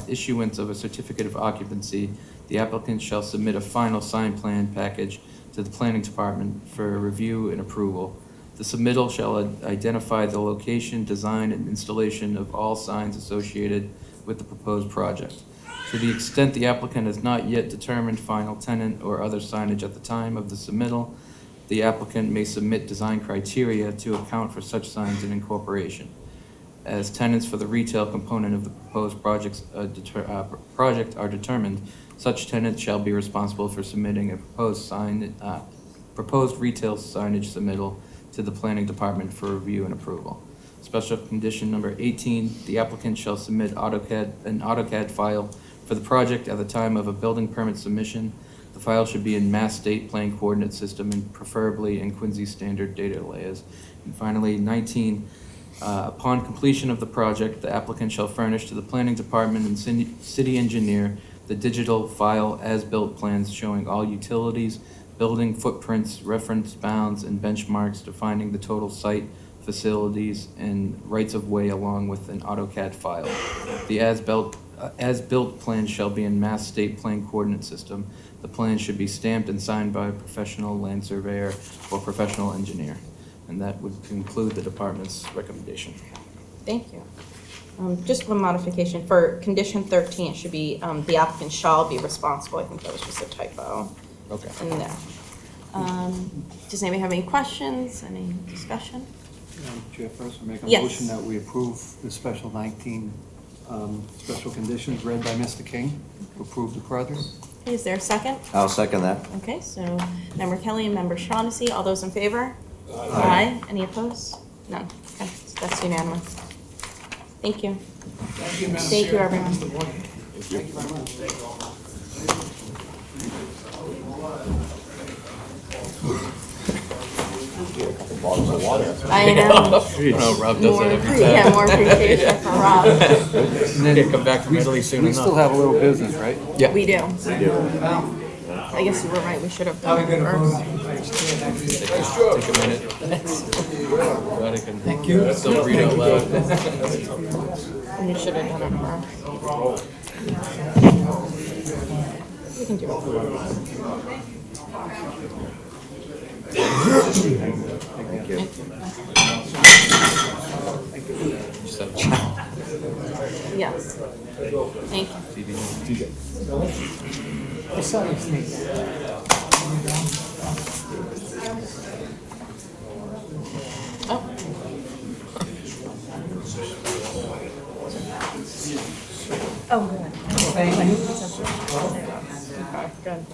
issuance of a certificate of occupancy, the applicant shall submit a final sign plan package to the planning department for review and approval. The submittal shall identify the location, design, and installation of all signs associated with the proposed project. To the extent the applicant has not yet determined final tenant or other signage at the time of the submittal, the applicant may submit design criteria to account for such signs in incorporation. As tenants for the retail component of the proposed project are determined, such tenants shall be responsible for submitting a proposed retail signage submittal to the planning department for review and approval. Special condition number 18, the applicant shall submit an AutoCAD file for the project at the time of a building permit submission. The file should be in Mass State Plane Coordinate System and preferably in Quincy Standard Data Layers. And finally, 19, upon completion of the project, the applicant shall furnish to the planning department and city engineer the digital file as-built plans showing all utilities, building footprints, reference bounds, and benchmarks defining the total site, facilities, and rights-of-way along with an AutoCAD file. The as-built plan shall be in Mass State Plane Coordinate System. The plan should be stamped and signed by a professional land surveyor or professional engineer. And that would conclude the department's recommendation. Thank you. Just one modification. For condition 13, it should be the applicant shall be responsible. I think that was just a typo. Okay. In there. Does anybody have any questions, any discussion? Chairperson, make a Yes. motion that we approve the special 19 special conditions read by Mr. King to approve the project. Okay, is there a second? I'll second that. Okay, so Member Kelly and Member Shaughnessy, all those in favor? Aye. Any opposed? None. Okay, so that's unanimous. Thank you. Thank you, Madam Thank you, Chair. everyone. Thank you very much. I know. No, Rob does that every time. Yeah, more appreciation for Rob. And then come back from Italy soon We enough. still have a little business, right? Yeah. We do. I guess you were right, we should have done it first. Take a minute. Glad I can still read out loud. And you should have done it first. We can do it. Thank you. Just have a- Yes. Thank you. Oh. Oh, good. Thank you. Good.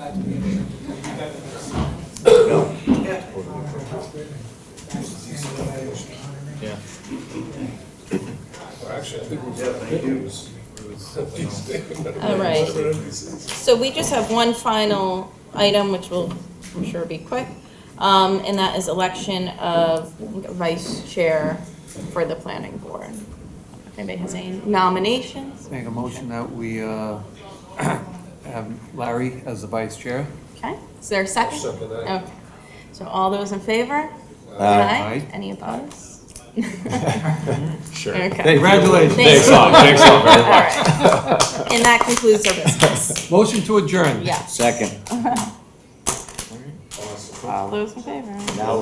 Yeah. All right. So we just have one final item, which will, I'm sure, be quick, and that is election of vice chair for the planning board. If anybody has any nominations? Make a motion that we have Larry as the vice chair. Okay, is there a second? Second that. Okay, so all those in favor? Aye. Any opposed? Sure. Okay. Congratulations. Thanks all very All much. right. And that concludes our business. Motion to adjourn. Yes. Second. All those in favor? Now,